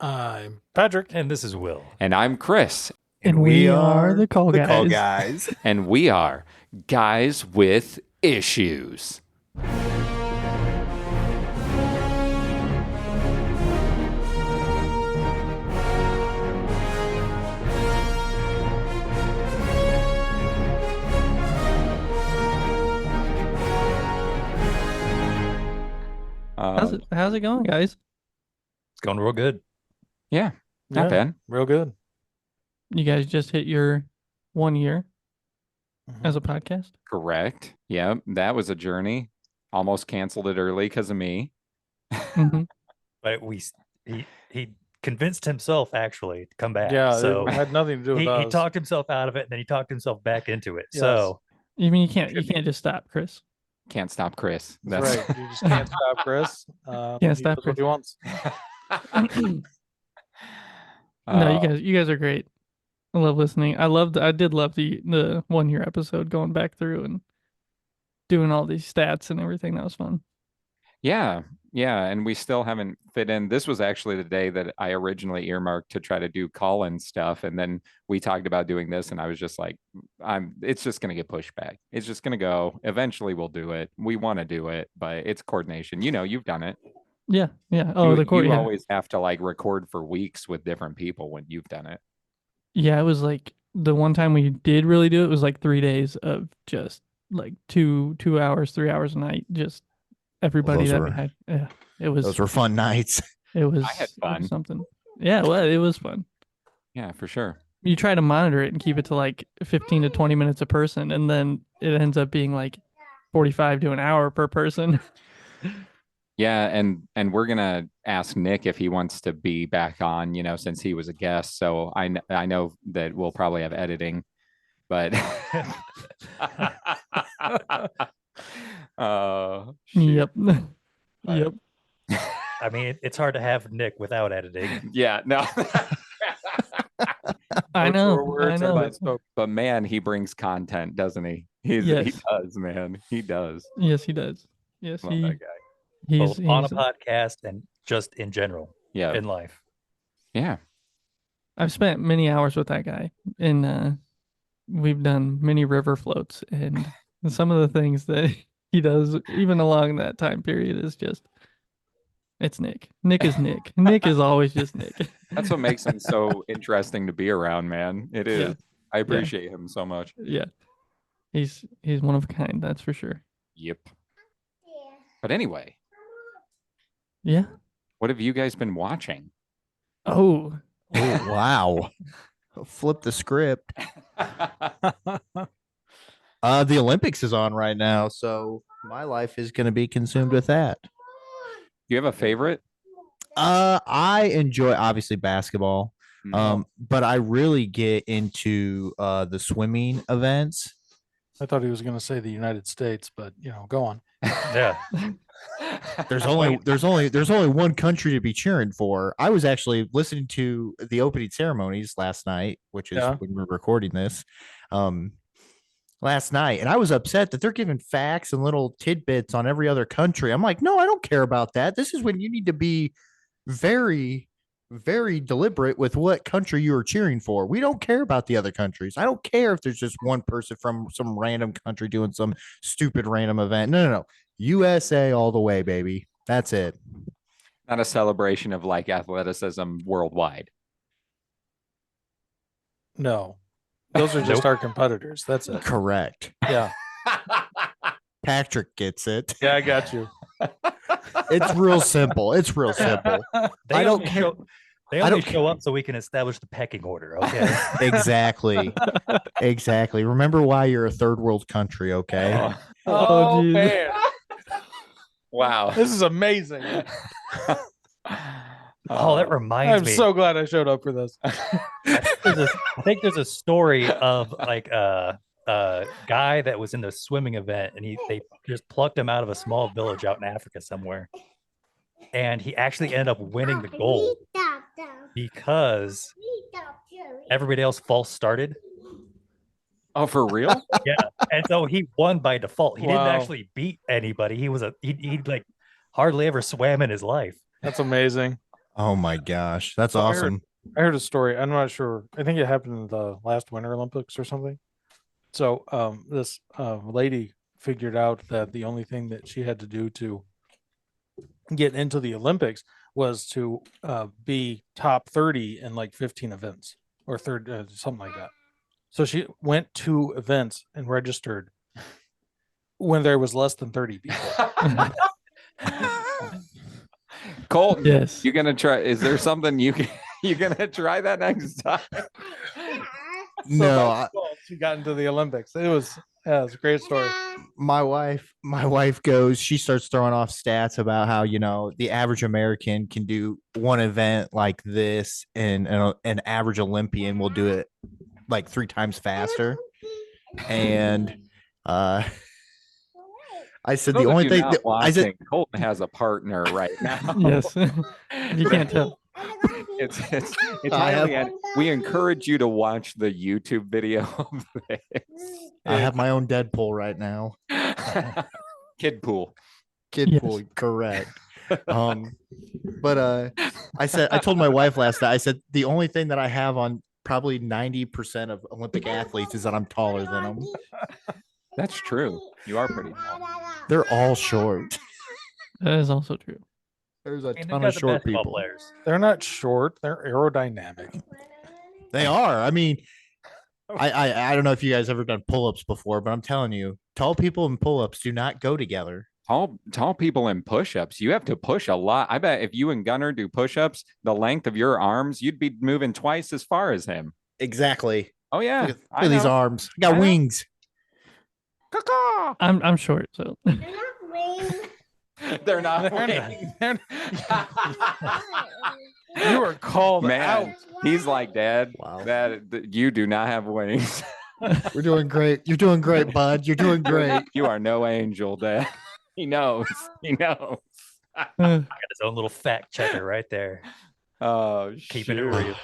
I'm Patrick. And this is Will. And I'm Chris. And we are the Call Guys. Guys. And we are Guys with Issues. How's it going, guys? It's going real good. Yeah, not bad. Real good. You guys just hit your 1 year as a podcast. Correct. Yeah, that was a journey. Almost canceled it early because of me. Mhm. But he convinced himself actually to come back. Yeah, so it had nothing to do with he us. talked himself out of it, and then he talked himself back into it. Yes. So You mean you can't just stop, Chris? Can't stop Chris. That's right. You just can't stop Chris. Can't stop What Chris. he wants. No, you guys are great. I love listening. I did love the 1 year episode, going back through and doing all these stats and everything. That was fun. Yeah, and we still haven't fit in. This was actually the day that I originally earmarked to try to do call-in stuff, and then we talked about doing this, and I was just like, it's just going to get pushed back. It's just going to go. Eventually, we'll do it. We want to do it, but it's coordination. You know, you've done it. Yeah. Oh, you always have to like record for weeks with different people when you've done it. Yeah, it was like the one time we did really do it was like 3 days of just like 2 hours, 3 hours a night, just everybody Those that were- we had. Yeah, it was. Those were fun nights. It was. I had it was fun. something. Yeah, well, it was fun. Yeah, for sure. You try to monitor it and keep it to like 15 to 20 minutes a person, and then it ends up being like 45 to an hour per person. Yeah, and we're gonna ask Nick if he wants to be back on, you know, since he was a guest. So I know that we'll probably have editing, but Yep. Yep. I mean, it's hard to have Nick without editing. Yeah, no. I know. Words I are know. not spoken. But man, he brings content, doesn't he? He Yes. does, man. He does. Yes, he does. Yes, Love that guy. he's Both on a podcast and just in general Yeah. in life. Yeah. I've spent many hours with that guy, and we've done many river floats, and some of the things that he does, even along that time period, is just. It's Nick. Nick is Nick. Nick is always just Nick. That's what makes him so interesting to be around, man. It is. Yeah. I appreciate him so much. Yeah. He's one of a kind, that's for sure. Yep. But anyway, Yeah. what have you guys been watching? Oh. Oh, wow. Flip the script. The Olympics is on right now, so my life is going to be consumed with that. You have a favorite? I enjoy obviously basketball, No. but I really get into the swimming events. I thought he was going to say the United States, but go on. Yeah. There's only one country to be cheering for. I was actually listening to the opening ceremonies last night, which is when we're recording this. Last night, and I was upset that they're giving facts and little tidbits on every other country. I'm like, no, I don't care about that. This is when you need to be very, very deliberate with what country you are cheering for. We don't care about the other countries. I don't care if there's just one person from some random country doing some stupid random event. No. USA all the way, baby. That's it. Not a celebration of like athleticism worldwide. No. Those are just our competitors. That's it. Correct. Yeah. Patrick gets it. Yeah, I got you. It's real simple. It's real simple. They I don't only care. show- They I only don't show up so we can establish the pecking order. Okay. Exactly. Remember why you're a third world country, okay? Oh, geez. man. Wow. This is amazing. Oh, that reminds I'm me. so glad I showed up for this. I think there's a story of like a guy that was in the swimming event, and they just plucked him out of a small village out in Africa somewhere, and he actually ended up winning the gold because everybody else false started. Oh, for real? Yeah, and so he won by default. He Wow. didn't actually beat anybody. He like hardly ever swam in his life. That's amazing. Oh my gosh, that's So awesome. I heard a story. I'm not sure. I think it happened in the last Winter Olympics or something. So this lady figured out that the only thing that she had to do to get into the Olympics was to be top 30 in like 15 events or third, something like that. So she went to events and registered when there was less than 30 people. Colton, Yes. you gonna try? Is there something you gonna try that next time? No, She got into the Olympics. It was a great story. my wife goes, she starts throwing off stats about how, the average American can do one event like this, and an average Olympian will do it like 3 times faster. And I said the only thing that I said, Colton has a partner right now. Yes. You can't tell. It's I have- highly we encourage you to watch the YouTube video of this. I have my own Deadpool right now. Kid pool. Kid Yes. pool, correct. But I told my wife last night, I said the only thing that I have on probably 90% of Olympic athletes is that I'm taller than them. That's true. You are pretty tall. They're all short. That is also true. There's a And they've ton got of the short basketball people. players. They're not short, they're aerodynamic. They are. I mean, I don't know if you guys ever done pull-ups before, but I'm telling you, tall people and pull-ups do not go together. Tall people in push-ups, you have to push a lot. I bet if you and Gunnar do push-ups, the length of your arms, you'd be moving twice as far as him. Exactly. Oh yeah, Look at these arms. I got I know. wings. Caw-caw. I'm short, so They're not. They're You were called Man, out. he's like, Dad, Wow. that you do not have wings. We're doing great. You're doing great, bud. You're doing great. You are no angel, Dad. He knows. He knows. uh, Got his own little fact checker right there. Oh, Keeping it shoot. real.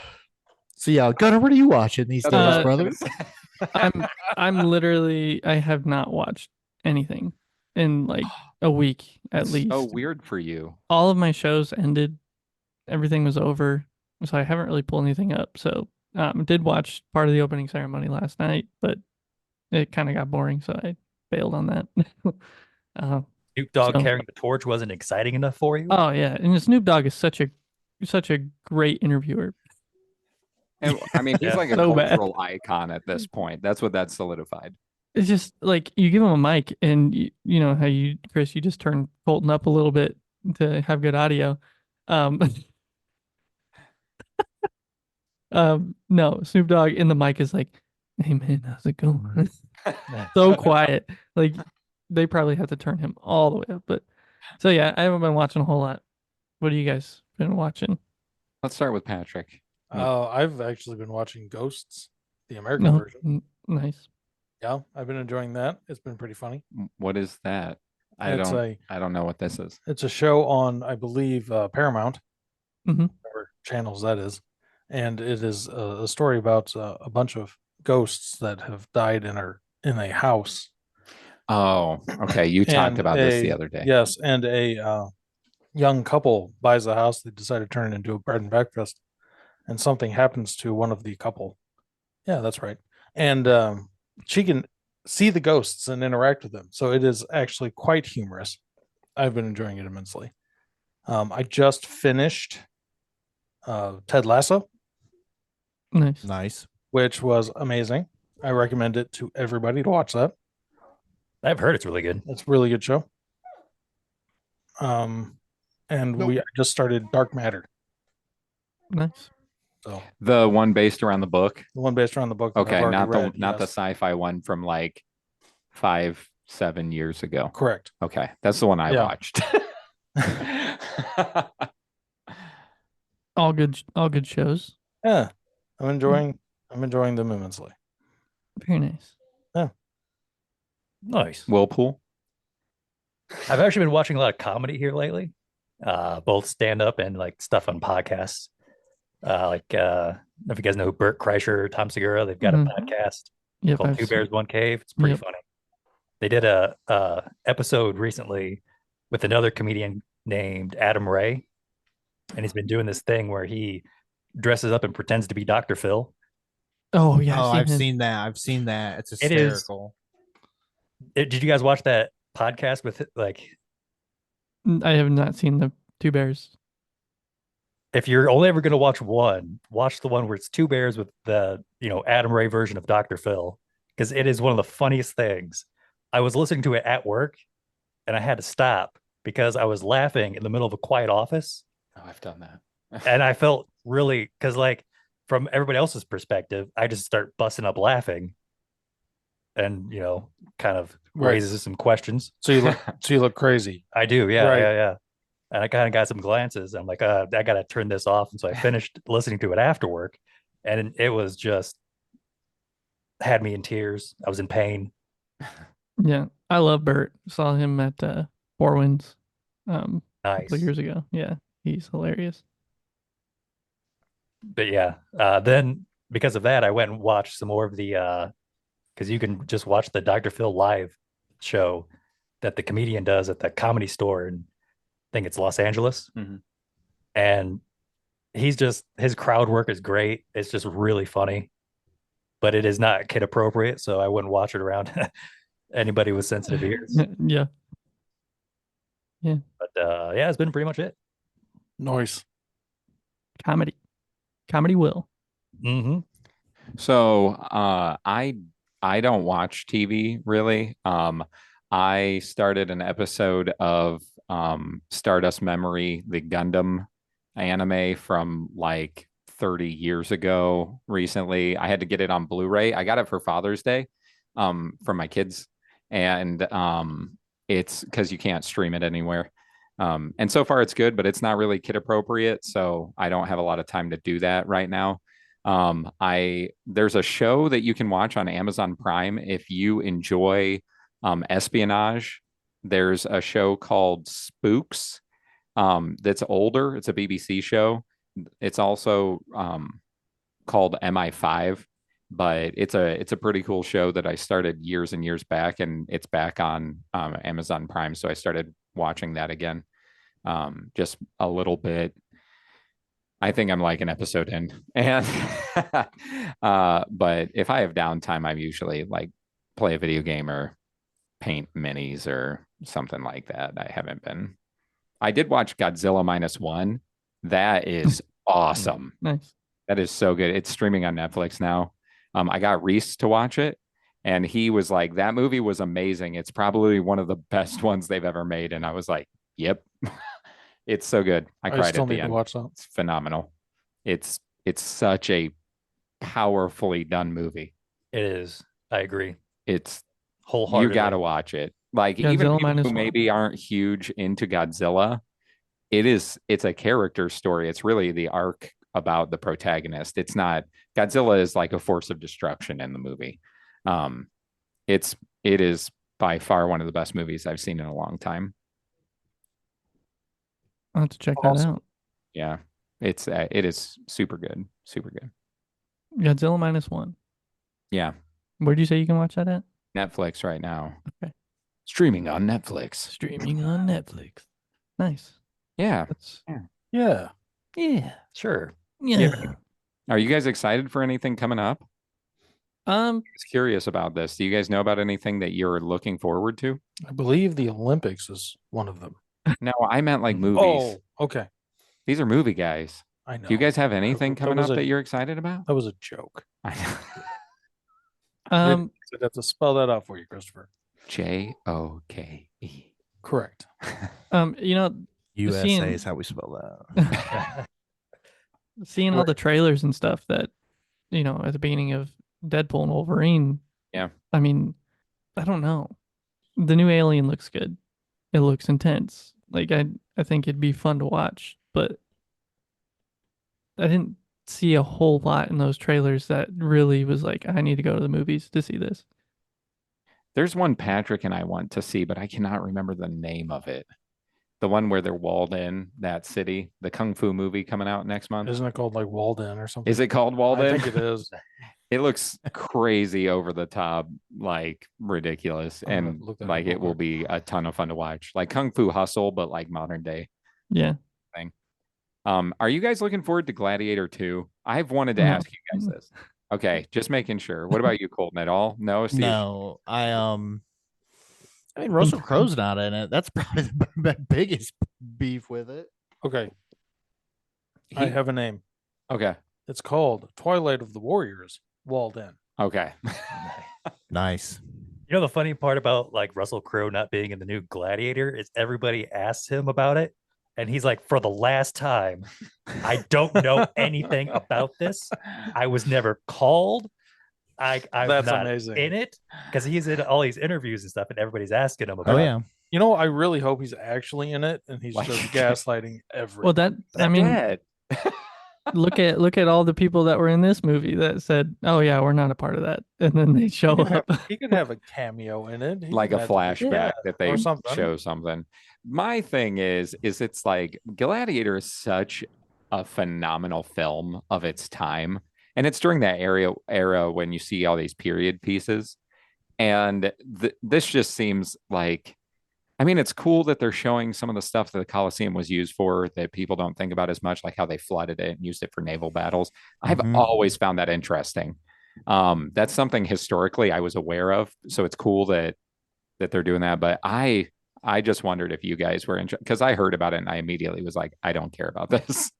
So yeah, Gunnar, what are you watching these That's what I days, was brother? gonna say. I'm literally I have not watched anything in like a week at That's least. so weird for you. All of my shows ended. Everything was over. So I haven't really pulled anything up. So did watch part of the opening ceremony last night, but it kind of got boring, so I bailed on that. Snoop Dogg So- carrying the torch wasn't exciting enough for you. Oh yeah, and Snoop Dogg is such a great interviewer. And, I mean, he's Yeah. like a So bad. cultural icon at this point. That's what that's solidified. It's just like you give him a mic, and you know how you, Chris, you just turn Colton up a little bit to have good audio. No, Snoop Dogg in the mic is like, "Hey man, how's it going?" So quiet. Like they probably have to turn him all the way up. But so yeah, I haven't been watching a whole lot. What have you guys been watching? Let's start with Patrick. I've actually been watching Ghosts, the American No, version. nice. Yeah, I've been enjoying that. It's been pretty funny. What is that? It's I don't know what this is. It's a show on, I believe, Paramount, Mhm. whatever channels that is, and it is a story about a bunch of ghosts that have died in a house. Oh, okay. You talked And about this the other day. Yes, and a young couple buys a house. They decide to turn it into a bed and breakfast, and something happens to one of the couple. Yeah, that's right. And she can see the ghosts and interact with them. So it is actually quite humorous. I've been enjoying it immensely. I just finished Ted Lasso, Nice. Nice. which was amazing. I recommend it to everybody to watch that. I've heard it's really good. It's a really good show. And Nope. I just started Dark Matter. Nice. So The one based around the book. the one based around the book. that I've Okay, already not the read, not the yes. sci-fi one from like 5-7 years ago. Correct. Okay, that's the one I Yeah. watched. All good shows. Yeah. I'm enjoying them immensely. Very nice. Nice. Whirlpool. I've actually been watching a lot of comedy here lately, both stand up and like stuff on podcasts. I don't know if you guys know who Bert Kreischer or Tom Segura. They've got Mhm. a podcast Yep. called I've Two seen- Bears, One Cave. It's pretty Yep. funny. They did a episode recently with another comedian named Adam Ray, and he's been doing this thing where he dresses up and pretends to be Dr. Phil. Oh yeah, Oh, I've I've his. seen that. I've seen that. It's It is- hysterical. Did you guys watch that podcast with like? I have not seen the Two Bears. If you're only ever going to watch one, watch the one where it's two bears with the Adam Ray version of Dr. Phil, because it is one of the funniest things. I was listening to it at work, and I had to stop because I was laughing in the middle of a quiet office, Oh, I've done that. and I felt really because from everybody else's perspective, I just start busting up laughing, and kind of Right. raises some questions. So you look crazy. I do, yeah, Right. yeah. And I kind of got some glances. I'm like, I got to turn this off. And so I finished listening to it after work, and it was just had me in tears. I was in pain. Yeah, I love Bert. Saw him at Four Winds a Nice. couple of years ago. Yeah, he's hilarious. But yeah, then because of that, I went and watched some more of the because you can just watch the Dr. Phil live show that the comedian does at the Comedy Store, and I think it's Los Angeles. Mhm. And his crowd work is great. It's just really funny, but it is not kid appropriate, so I wouldn't watch it around anybody with sensitive ears. Yeah. But yeah, it's been pretty much it. Noise. Comedy will. Mm-hmm. So I don't watch TV really. I started an episode of Stardust Memory, the Gundam anime from like 30 years ago recently. I had to get it on Blu-ray. I got it for Father's Day from my kids. And it's because you can't stream it anywhere. And so far it's good, but it's not really kid appropriate. So I don't have a lot of time to do that right now. There's a show that you can watch on Amazon Prime if you enjoy espionage. There's a show called Spooks that's older. It's a BBC show. It's also called MI5, but it's a pretty cool show that I started years and years back, and it's back on Amazon Prime. So I started watching that again, just a little bit. I think I'm like an episode in, and but if I have downtime, I usually like play a video game or paint minis or something like that. I did watch Godzilla -1. That is awesome. Nice. That is so good. It's streaming on Netflix now. I got Reese to watch it, and he was like, that movie was amazing. It's probably one of the best ones they've ever made. And I was like, yep. It's so good. I cried still at the need to end. watch that. It's phenomenal. It's such a powerfully done movie. It is. I agree. It's Wholeheartedly. you got to watch it. Like Godzilla even people -1. who maybe aren't huge into Godzilla, it's a character story. It's really the arc about the protagonist. It's not Godzilla is like a force of destruction in the movie. It is by far one of the best movies I've seen in a long time. I'll have to check that Awesome. out. Yeah, it is super good, super good. Godzilla -1. Yeah, Where do you say you can watch that at? Netflix right now. Okay. Streaming on Netflix. Streaming on Netflix. Nice. Yeah. That's Yeah. yeah. Sure. Yeah. Are you guys excited for anything coming up? I was curious about this. Do you guys know about anything that you're looking forward to? I believe the Olympics is one of them. No, I meant like movies. Oh, okay. These are movie guys. I know. Do you guys have anything That coming was up a- that you're excited about? That was a joke. I know. Um I'd have to spell that out for you, Christopher. JOKE. Correct. you know, USA Seeing- is how we spell that. seeing all the trailers and stuff that at the beginning of Deadpool and Wolverine. Yeah. I mean, I don't know. The new Alien looks good. It looks intense. Like I think it'd be fun to watch, but I didn't see a whole lot in those trailers that really was like, I need to go to the movies to see this. There's one Patrick and I want to see, but I cannot remember the name of it. The one where they're walled in that city, the Kung Fu movie coming out next month. Isn't it called like Walden or something? Is it called Walled I In? think it is. It looks crazy over the top, like ridiculous. I'm gonna And look that up like real it will quick. be a ton of fun to watch. Like Kung Fu Hustle, but like modern day. Yeah. Are you guys looking forward to Gladiator 2? I've wanted to No. ask you guys this. Okay, just making sure. What about you, Colton, at all? No, Steve? No, I mean, Russell Crowe's not in it. That's probably the biggest beef with it. Okay, I He- have a name. Okay. It's called Twilight of the Warriors. Walled in. Okay. Nice. You know the funny part about like Russell Crowe not being in the new Gladiator is everybody asks him about it, and he's like, "For the last time, I don't know anything about this. I was never called. I'm That's not amazing. in it," because he's in all these interviews and stuff, and everybody's asking him about. Oh it. yeah. You know, I really hope he's actually in it, and he's Like- just gaslighting everyone. Well, that I mean, Dead. look at all the people that were in this movie that said, "Oh yeah, we're not a part of that," and then they show he could, up. have, he could have a cameo in it. He Like could a have to be- flashback yeah, that they or something. show something. My thing is it's like Gladiator is such a phenomenal film of its time. And it's during that era when you see all these period pieces. And this just seems like, I mean, it's cool that they're showing some of the stuff that the Colosseum was used for that people don't think about as much, like how they flooded it and used it for naval battles. I've Mhm. always found that interesting. That's something historically I was aware of. So it's cool that they're doing that. But I just wondered if you guys were interested, because I heard about it and I immediately was like, I don't care about this.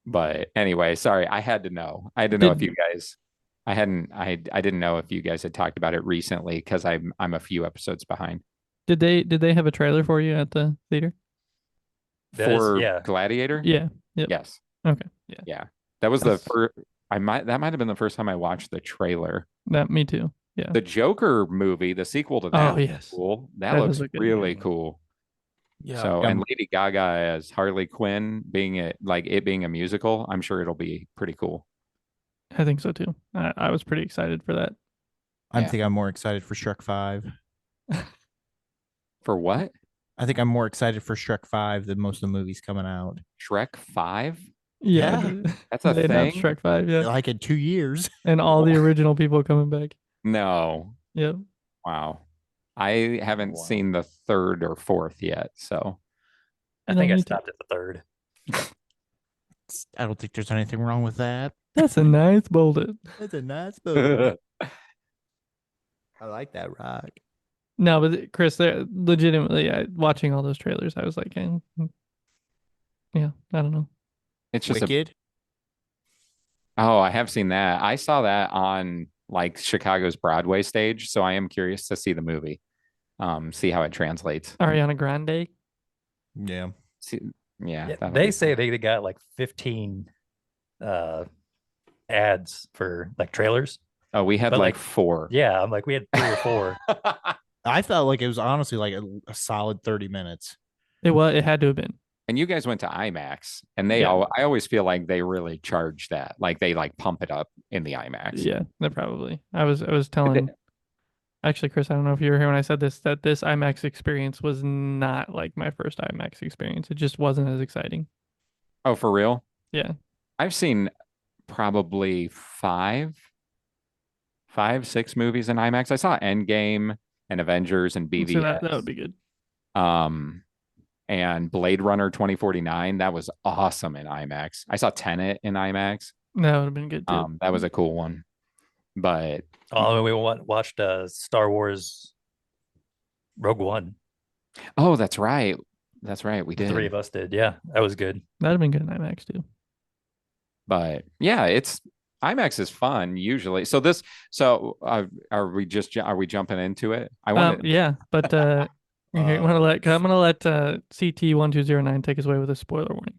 But anyway, sorry, I had to know. I had to know if Did- you guys. I didn't know if you guys had talked about it recently because I'm a few episodes behind. Did they have a trailer for you at the theater? That is- For yeah. Gladiator? Yeah. Yep. Yes. Okay. Yeah. Yeah. That was That's- the first that might have been the first time I watched the trailer. That me too. Yeah. The Joker movie, the sequel to that Oh, was yes. cool. That That looks does look good. really Mhm. cool. Yeah. So Yeah. and Lady Gaga as Harley Quinn being it being a musical, I'm sure it'll be pretty cool. I think so too. I was pretty excited for that. I Yeah. think I'm more excited for Shrek 5. For what? I think I'm more excited for Shrek 5 than most of the movies coming out. Shrek 5? Yeah. That's a They announced thing? Shrek 5, yeah. Like in 2 years. And all the original people coming back. No. Yep. Wow. I haven't Wow. seen the third or fourth yet, so I No, think I me too. stopped at the third. I don't think there's anything wrong with that. That's a nice bullet. That's a nice book. I like that rock. No, but Chris, legitimately, watching all those trailers, I was like, yeah, I don't know. it's just Wicked. oh, I have seen that. I saw that on like Chicago's Broadway stage, so I am curious to see the movie. See how it translates. Ariana Grande. Yeah. See, yeah, that'll They be say cool. they got like 15 ads for like trailers. Oh, we had but, like like, 4. Yeah, I'm like, we had 3 or 4. I felt like it was honestly like a solid 30 minutes. It had to have been. And you guys went to IMAX, and they Yeah. I always feel like they really charge that, like they like pump it up in the IMAX. Yeah, that probably. I was telling. Actually, Chris, I don't know if you were here when I said this. That this IMAX experience was not like my first IMAX experience. It just wasn't as exciting. Oh, for real? Yeah. I've seen probably 5, 6 movies in IMAX. I saw Endgame and Avengers and BVS. So that would be good. And Blade Runner 2049. That was awesome in IMAX. I saw Tenet in IMAX. That would have been good too. That was a cool one. But Oh, we watched Star Wars Rogue One. oh, that's right. That's right. We The did. 3 of us did. Yeah, that was good. That'd have been good in IMAX too. But yeah, it's IMAX is fun usually. So are we jumping into it? I want Yeah, but I'm gonna let CT1209 take us away with a spoiler warning.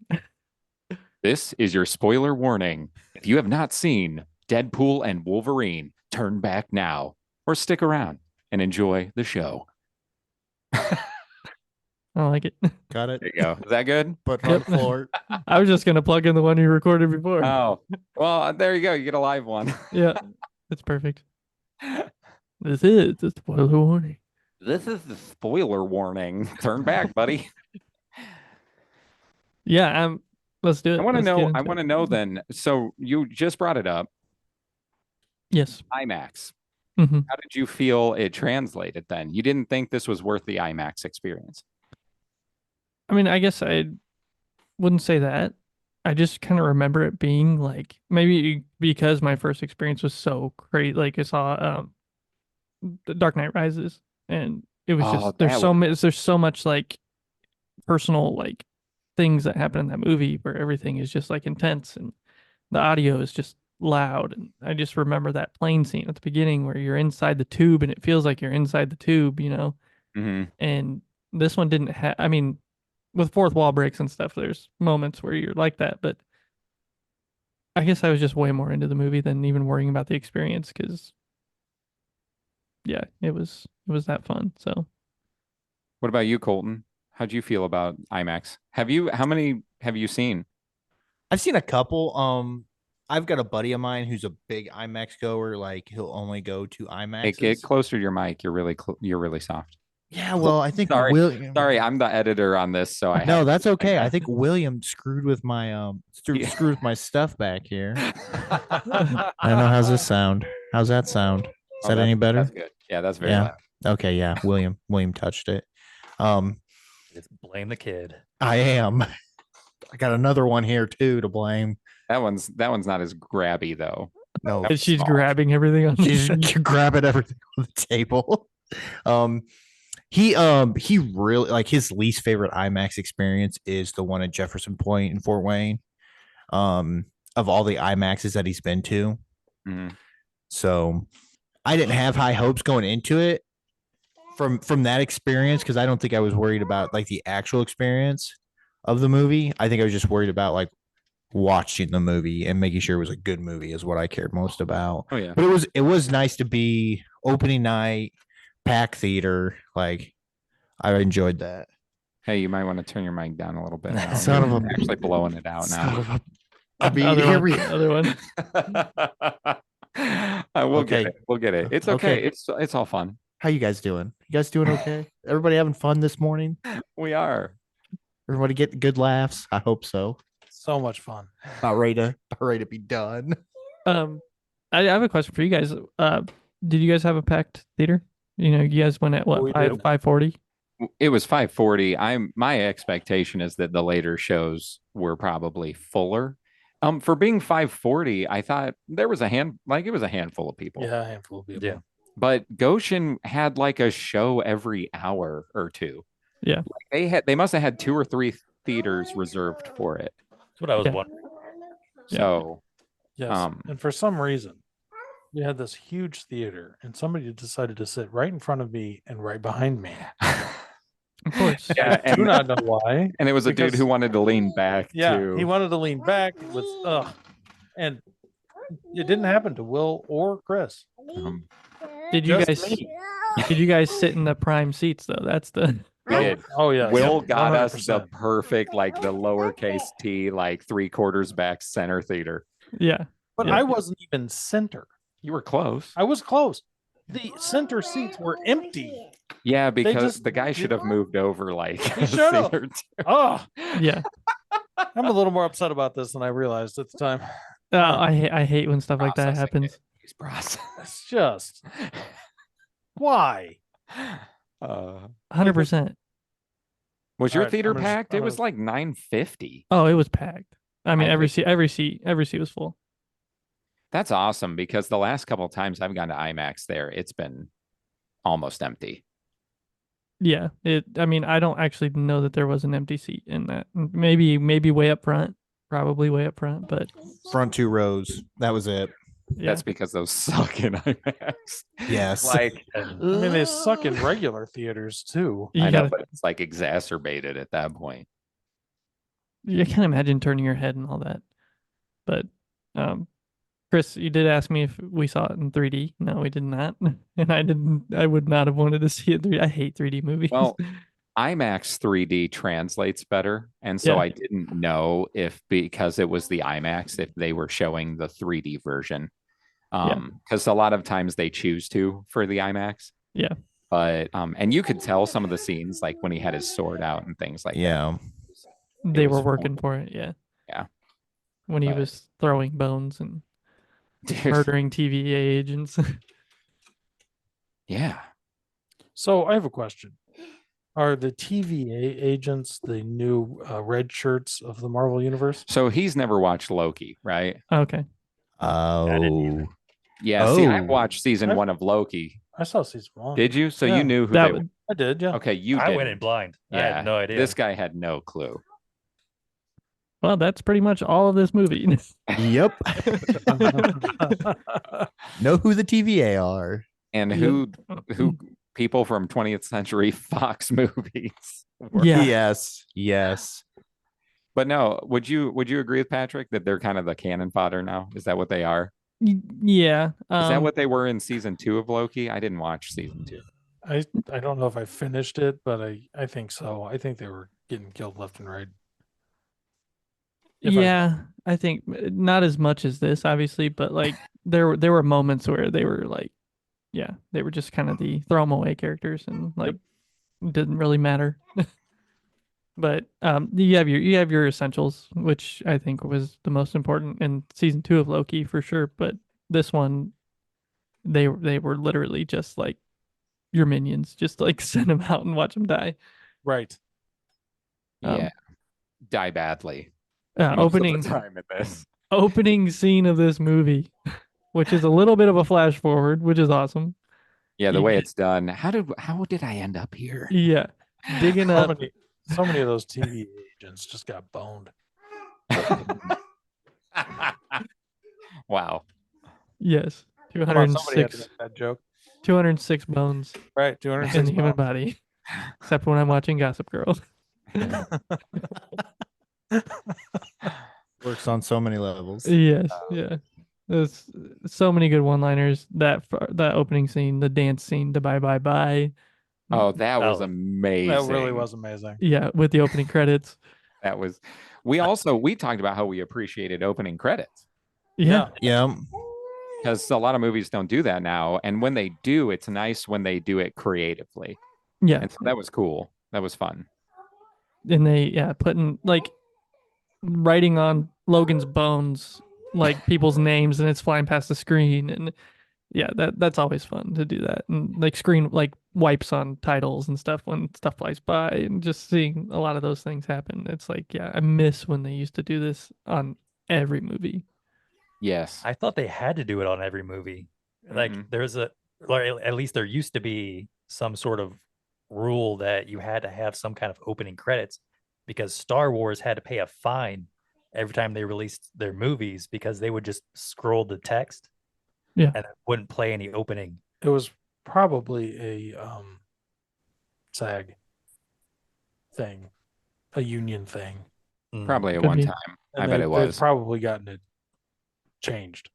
This is your spoiler warning. If you have not seen Deadpool and Wolverine, turn back now or stick around and enjoy the show. I like it. Got it. There you go. Is that good? Put it on the floor. I was just gonna plug in the one you recorded before. Oh, well, there you go. You get a live one. Yeah, it's perfect. This is the spoiler warning. This is the spoiler warning. Turn back, buddy. Yeah, let's do it. I want to Let's know. get I into want to it. know then. So you just brought it up. Yes. IMAX. hmm How did you feel it translated then? You didn't think this was worth the IMAX experience? I mean, I guess wouldn't say that. I just kind of remember it being like maybe because my first experience was so great. Like I saw The Dark Knight Rises, and it was Oh, just there's that so much there's so much like personal like things that happen in that movie where everything is just like intense and the audio is just loud. And I just remember that plane scene at the beginning where you're inside the tube and it feels like you're inside the tube, you know. Mhm. And this one didn't have. I mean, with fourth wall breaks and stuff, there's moments where you're like that, but I guess I was just way more into the movie than even worrying about the experience because yeah, it was that fun. So What about you, Colton? How'd you feel about IMAX? How many have you seen? I've seen a couple. I've got a buddy of mine who's a big IMAX goer. Like he'll only go to Hey, get IMAXs. closer to your mic. You're really soft. Yeah, well, I think Sorry. William. Sorry, I'm the editor on this, so I No, have that's to okay. I like think William screwed with my Yeah. screwed with my stuff back here. that. I don't know. How's this sound? How's that sound? Is Oh, that any better? That's good. Yeah, that's very Yeah. loud. Okay, yeah. William touched it. Just blame the kid. I am. I got another one here too to blame. That one's not as grabby though. No, That was she's small. grabbing everything on she's grabbing everything on the table. He really like his least favorite IMAX experience is the one at Jefferson Point in Fort Wayne. Of all the IMAXs that he's been to. Mhm. So I didn't have high hopes going into it from that experience because I don't think I was worried about like the actual experience of the movie. I think I was just worried about like watching the movie and making sure it was a good movie is what I cared most about. Oh yeah. But it was nice to be opening night, pack theater. Like I enjoyed that. Hey, you might want to turn your mic down a little bit. Now. Son of a- You're actually blowing it out Son now. of a- I mean, other here one, we other one. We'll Okay. get it. We'll get it. It's okay. Okay. It's all fun. How you guys doing? You guys doing okay? Everybody having fun this morning? We are. Everybody getting good laughs? I hope so. So much fun. About ready to be done. I have a question for you guys. Did you guys have a packed theater? You know, you guys went at what We five did. 5:40? It was 5:40. My expectation is that the later shows were probably fuller. For being 5:40, I thought there was it was a handful of people. Yeah, a handful of people. Yeah. But Goshen had like a show every hour or two. Yeah. They must have had 2 or 3 theaters reserved for it. That's what I was Yeah. wondering. Yeah. So Yes. And for some reason, we had this huge theater, and somebody decided to sit right in front of me and right behind me. Of course. yeah, I do and, not know why. and it was a dude because- who wanted to lean back Yeah, too. he wanted to lean back. It was and it didn't happen to Will or Chris. Did you Just guys me. did you guys sit in the prime seats though? That's the We did. Oh yeah, Will yeah, got us the 100%. perfect, like the lowercase t, like 3/4 back center theater. yeah. But Yeah. I wasn't even center. You were close. I was close. The center seats were empty. Yeah, because just the guy should have moved over like He a should have. seat or two. Oh, Yeah. I'm a little more upset about this than I realized at the time. I hate when stuff like that Processing happens. it. He's processing. It's just why? 100%. Was your Alright, theater I'm gonna- packed? I'm It was gonna- like 950. Oh, it was packed. I mean, I every think- seat was full. That's awesome because the last couple of times I've gone to IMAX there, it's been almost empty. Yeah. I mean, I don't actually know that there was an empty seat in that. Maybe way up front. Probably way up front, but Front 2 rows. That was it. yeah. That's because those suck in IMAX. Yes. Like I mean, they suck in regular theaters too. You I know, gotta, but it's like exacerbated at that point. I can't imagine turning your head and all that. But Chris, you did ask me if we saw it in 3D. No, we did not. And I would not have wanted to see it in 3D. I hate 3D movies. Well, IMAX 3D translates better. And so Yeah. I didn't know if because it was the IMAX, if they were showing the 3D version. Because a lot of times they choose to for the IMAX. Yeah. But and you could tell some of the scenes like when he had his sword out and things like that. Yeah. They was were working for it, yeah. Yeah. When he But- was throwing bones and Dude, murdering TVA agents. yeah. So I have a question. Are the TVA agents the new red shirts of the Marvel universe? So he's never watched Loki, right? Okay. Oh, Yeah. See, I Oh. watched season I've- 1 of Loki. I saw season 1. Did you? So Yeah. you knew who That they were. would, I did, yeah. Okay, you I did. went in blind. I Yeah, had no idea. this guy had no clue. well, that's pretty much all of this movie. yep. Know who the TVA are. And Yeah. who people from 20th century Fox movies were. Yeah. Yes. But no, would you agree with Patrick that they're kind of the cannon fodder now? Is that what they are? Yeah. Is that what they were in season 2 of Loki? I didn't watch season 2. I don't know if I finished it, but I think so. I think they were getting killed left and right. Yeah, I think not as much as this, obviously, but like there were moments where they were like, yeah, they were just kind of the throw 'em away characters and like didn't really matter. But you have your essentials, which I think was the most important in season 2 of Loki for sure. But this one, they were literally just like your minions, just like send them out and watch them die. Right. Yeah. Die badly. Most of the Opening time in this. opening scene of this movie, which is a little bit of a flash forward, which is awesome. Yeah, the You way get- it's done. How did I end up here? Yeah, digging So up. so many of those TV agents just got boned. Wow. Yes, Come on, somebody had to 206, make that joke. 206 bones Right, in 206 the human pounds. body, except when I'm watching Gossip Girl. Works on so many levels. Yes, yeah. There's so many good one-liners. That opening scene, the dance scene, the bye bye bye. Oh, that was Oh, amazing. That really was amazing. Yeah, with the opening credits. That was. We talked about how we appreciated opening credits Yeah, Yeah. because a lot of movies don't do that now, and when they do, it's nice when they do it creatively. yeah. And so that was cool. That was fun. And they putting like writing on Logan's bones like people's names and it's flying past the screen and yeah, that's always fun to do that. And like screen like wipes on titles and stuff when stuff flies by and just seeing a lot of those things happen. It's like, yeah, I miss when they used to do this on every movie. Yes. I thought they had to do it on every movie. Like Mhm. there's or at least there used to be some sort of rule that you had to have some kind of opening credits because Star Wars had to pay a fine every time they released their movies because they would just scroll the text. Yeah. And it wouldn't play any opening. It was probably a SAG thing, a union thing. Probably at Could one be. time. And I bet it they've was. probably gotten it changed.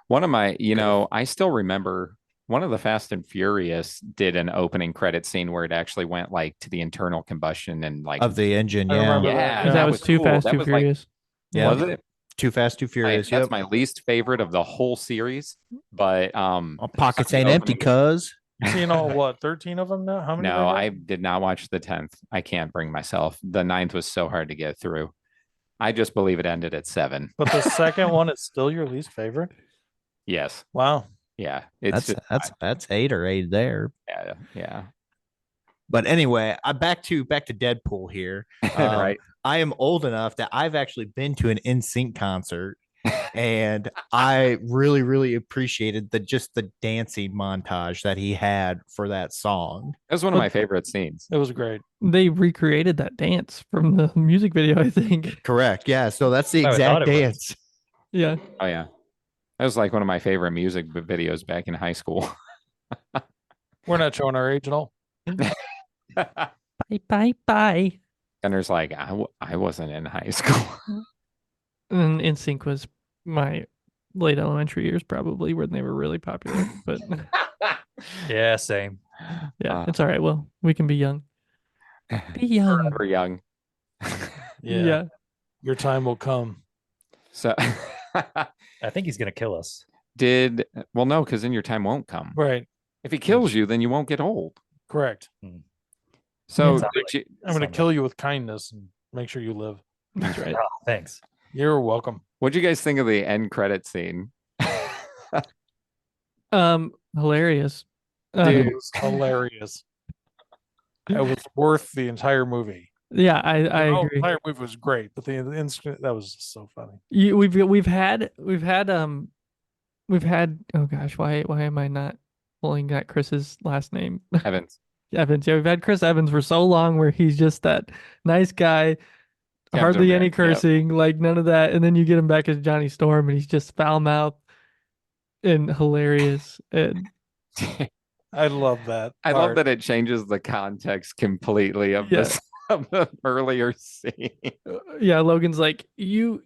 One of my, I still remember one of the Fast and Furious did an opening credit scene where it actually went like to the internal combustion and like Of the engine. I Yeah. remember Yeah, That, that was was Too cool. Fast, That Too was like- Furious. Yeah. was it? Too Fast, Too Furious. That's Yep. my least favorite of the whole series. But Our pockets the ain't empty, opening- cuz. You've seen all what 13 of them now? How many? no, there I are? did not watch the 10th. I can't bring myself. The 9th was so hard to get through. I just believe it ended at 7. But the second one is still your least favorite. Yes. Wow. Yeah. It's That's 8 or 8 there. yeah. But anyway, back to Deadpool here. Right. I am old enough that I've actually been to an NSYNC concert, and I really, really appreciated the dancing montage that he had for that song. That was one of my favorite scenes. It was great. They recreated that dance from the music video, I think. Correct. Yeah. So that's the I thought exact it was. dance. Yeah. Oh yeah. That was like one of my favorite music videos back in high school. We're not showing our age at all. Bye, bye, bye. Gunner's like, I wasn't in high school. And NSYNC was my late elementary years, probably when they were really popular. But Yeah, same. yeah, Uh, it's all right. Well, we can be young. Be young. Forever young. Yeah. Your time will come. So I think he's gonna kill us. no, because then your time won't come. Right. If he kills you, then you won't get old. Correct. So Yeah. did you, I'm going to Sounds kill you with kindness and make sure you live. That's right. Oh, thanks. You're welcome. what'd you guys think of the end credit scene? Hilarious. Dude, it was hilarious. it was worth the entire movie. Yeah, I The agree. entire movie was great, but the instant that was just so funny. We've had oh gosh, why am I not pulling at Chris's last name? Evans. Evans. Yeah, we've had Chris Evans for so long where he's just that nice guy, Captain hardly any America, yep. cursing, like none of that. And then you get him back as Johnny Storm and he's just foul mouthed and hilarious. And I love that. I love part. that it changes the context completely of Yeah. this of the earlier scene. yeah, Logan's like, you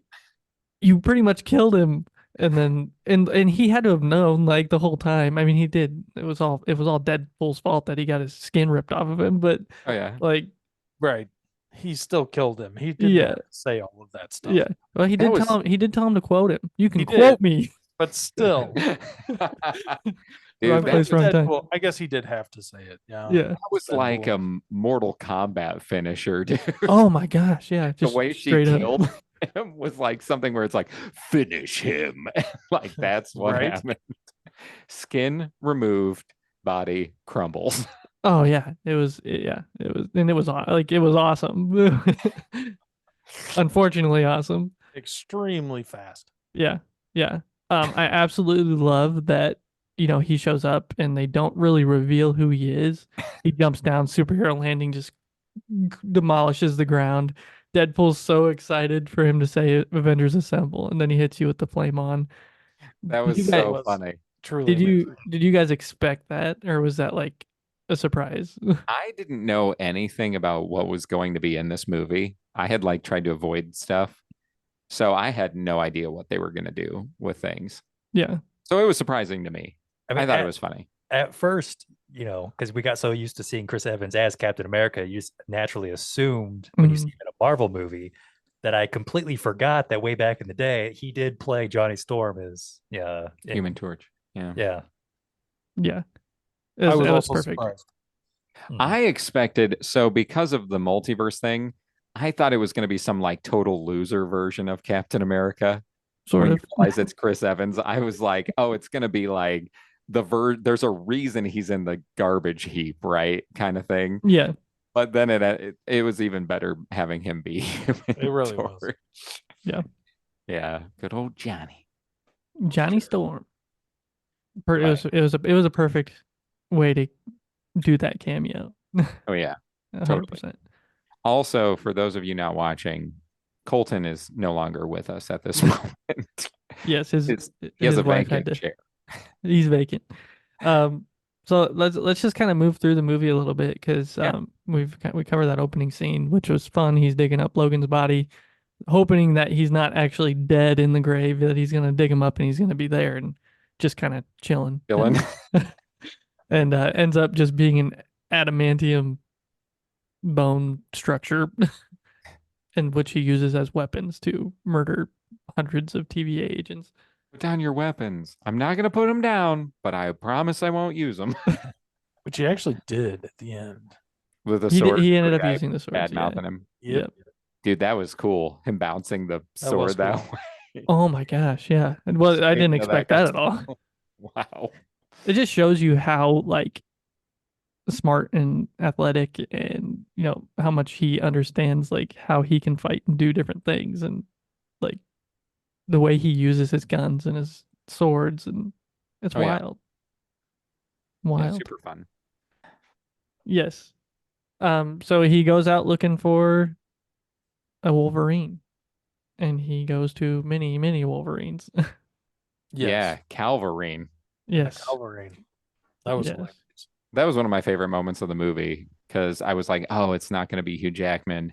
pretty much killed him. And then and he had to have known like the whole time. I mean, he did. It was all Deadpool's fault that he got his skin ripped off of him. But Oh yeah. like, Right. He still killed him. He didn't Yeah. have to say all of that stuff. yeah. Well, he That did was- tell him. He did tell him to quote him. You can He quote did. me. But still, Wrong Dude, place, that, wrong time. Deadpool, I guess he did have to say it. Yeah. Yeah. that was like a Mortal Kombat finisher, dude. Oh my gosh. Yeah. The Just way she straight up. killed him was like something where it's like, finish him. Like that's what Right. happened. Skin removed, body crumbles. Oh yeah. It was. Yeah. It was. And it was like it was awesome. Unfortunately, awesome. Extremely fast. Yeah. Yeah. I absolutely love that, he shows up and they don't really reveal who he is. He jumps down, superhero landing, just demolishes the ground. Deadpool's so excited for him to say Avengers Assemble, and then he hits you with the flame on. That Did was you so guys- funny. Truly. Did you guys expect that, or was that like a surprise? I didn't know anything about what was going to be in this movie. I had like tried to avoid stuff. So I had no idea what they were going to do with things. Yeah. So it was surprising to me. I thought it was funny. At first, because we got so used to seeing Chris Evans as Captain America, you just naturally assumed when you see him in a Marvel movie that I completely forgot that way back in the day he did play Johnny Storm as Human Torch. Yeah. Yeah. Yeah. I was it was also perfect. surprised. I expected, so because of the multiverse thing, I thought it was going to be some like total loser version of Captain America. Sort When of. you realize it's Chris Evans, I was like, oh, it's going to be like there's a reason he's in the garbage heap, right? Kind of thing. Yeah. But then it was even better having him be Human It really was. Torch. Yeah. Yeah. Good old Johnny. Johnny Storm. It was a perfect way to do that cameo. Oh yeah. 100%. Also, for those of you not watching, Colton is no longer with us at this moment. Yes, He has his a wife had vacant to. chair. He's vacant. So let's just kind of move through the movie a little bit because we covered that opening scene, which was fun. He's digging up Logan's body, hoping that he's not actually dead in the grave, that he's gonna dig him up and he's gonna be there and just kind of chilling. Dylan. And ends up just being an adamantium bone structure, and which he uses as weapons to murder hundreds of TVA agents. Put down your weapons. I'm not going to put them down, but I promise I won't use them. Which he actually did at the end. With a He sword. ended the up guy using the sword. bad mouthing him. Yep. Dude, that was cool. Him bouncing the That was sword that cool. way. Oh my gosh, yeah. Well, I didn't Speaking of that expect that at all. Wow. It just shows you how like smart and athletic, and how much he understands like how he can fight and do different things, and like the way he uses his guns and his swords, and it's Oh, yeah. wild. Yeah, Wild. super fun. Yes. So he goes out looking for a Wolverine, and he goes to many, many Wolverines. Yeah, Calverine. Yes. Wolverine. That was Yes. hilarious. That was one of my favorite moments of the movie because I was like, oh, it's not going to be Hugh Jackman.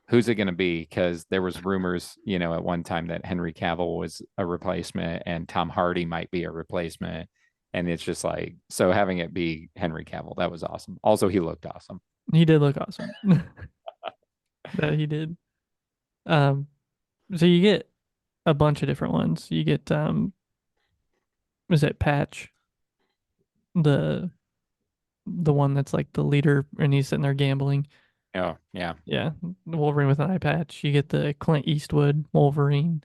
Who's it going to be? Because there was rumors, at one time that Henry Cavill was a replacement and Tom Hardy might be a replacement. And it's just like, so having it be Henry Cavill, that was awesome. Also, he looked awesome. He did look awesome. That he did. So you get a bunch of different ones. You get is it Patch? The one that's like the leader and he's sitting there gambling. Oh, yeah. Yeah. The Wolverine with an eye patch. You get the Clint Eastwood Wolverine.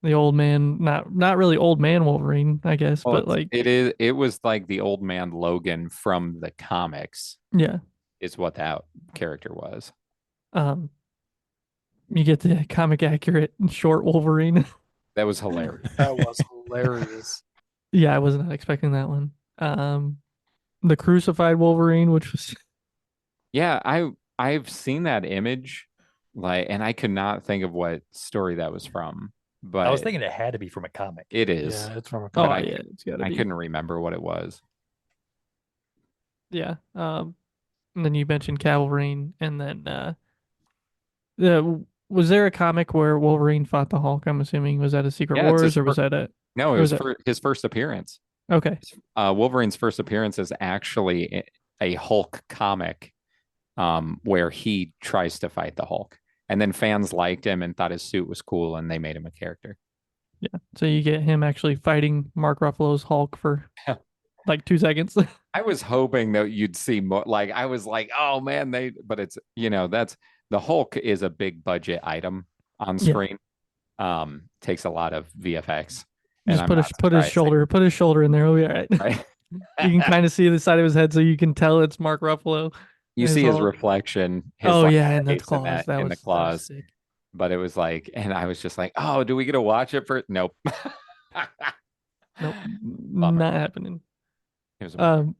The old man, not really old man Wolverine, I guess, Well, but like it was like the old man Logan from the comics. yeah. is what that character was. You get the comic accurate short Wolverine. That was hilarious. That was hilarious. Yeah, I was not expecting that one. The crucified Wolverine, which was Yeah, I've seen that image, like, and I could not think of what story that was from, but I was thinking it had to be from a comic. it is. Yeah, it's from a oh But comic. I yeah, it's gotta I be. couldn't remember what it was. Yeah. And then you mentioned Wolverine, and then was there a comic where Wolverine fought the Hulk? I'm assuming was that a Secret Yeah, it's Wars his or was that a No, it or was was that his first appearance. okay? Wolverine's first appearance is actually a Hulk comic, where he tries to fight the Hulk, and then fans liked him and thought his suit was cool, and they made him a character. Yeah. So you get him actually fighting Mark Ruffalo's Hulk for like 2 seconds. I was hoping that you'd see more. Like, I was like, oh man, but it's, that's the Hulk is a big budget item on Yeah. screen. Takes a lot of VFX. And Just I'm put not his surprised. shoulder in there. It'll be all right. Right? You can kind of see the side of his head, so you can tell it's Mark Ruffalo. You see his Hulk. reflection. Oh like, yeah, and the face in claws. That in was the that was claws. sick. But it was like, and I was just like, oh, do we get to watch it for? Nope. Nope, Bummer. not happening. It was a bummer.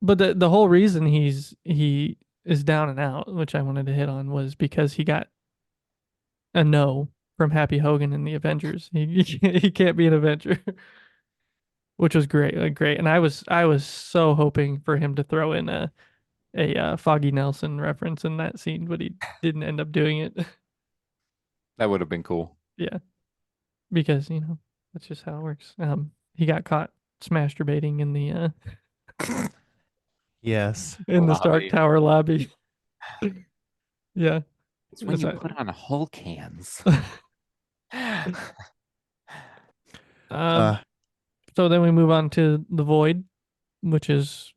But the whole reason he is down and out, which I wanted to hit on, was because he got a no from Happy Hogan in the Avengers. He can't be an Avenger, which was great, great. And I was so hoping for him to throw in a Foggy Nelson reference in that scene, but he didn't end up doing it. That would have been cool. Yeah, because that's just how it works. He got caught masturbating in the Yes. in the Stark Lobby. Tower lobby. Yeah. It's when you That's put on Hulk hands. So then we move on to the Void, which is,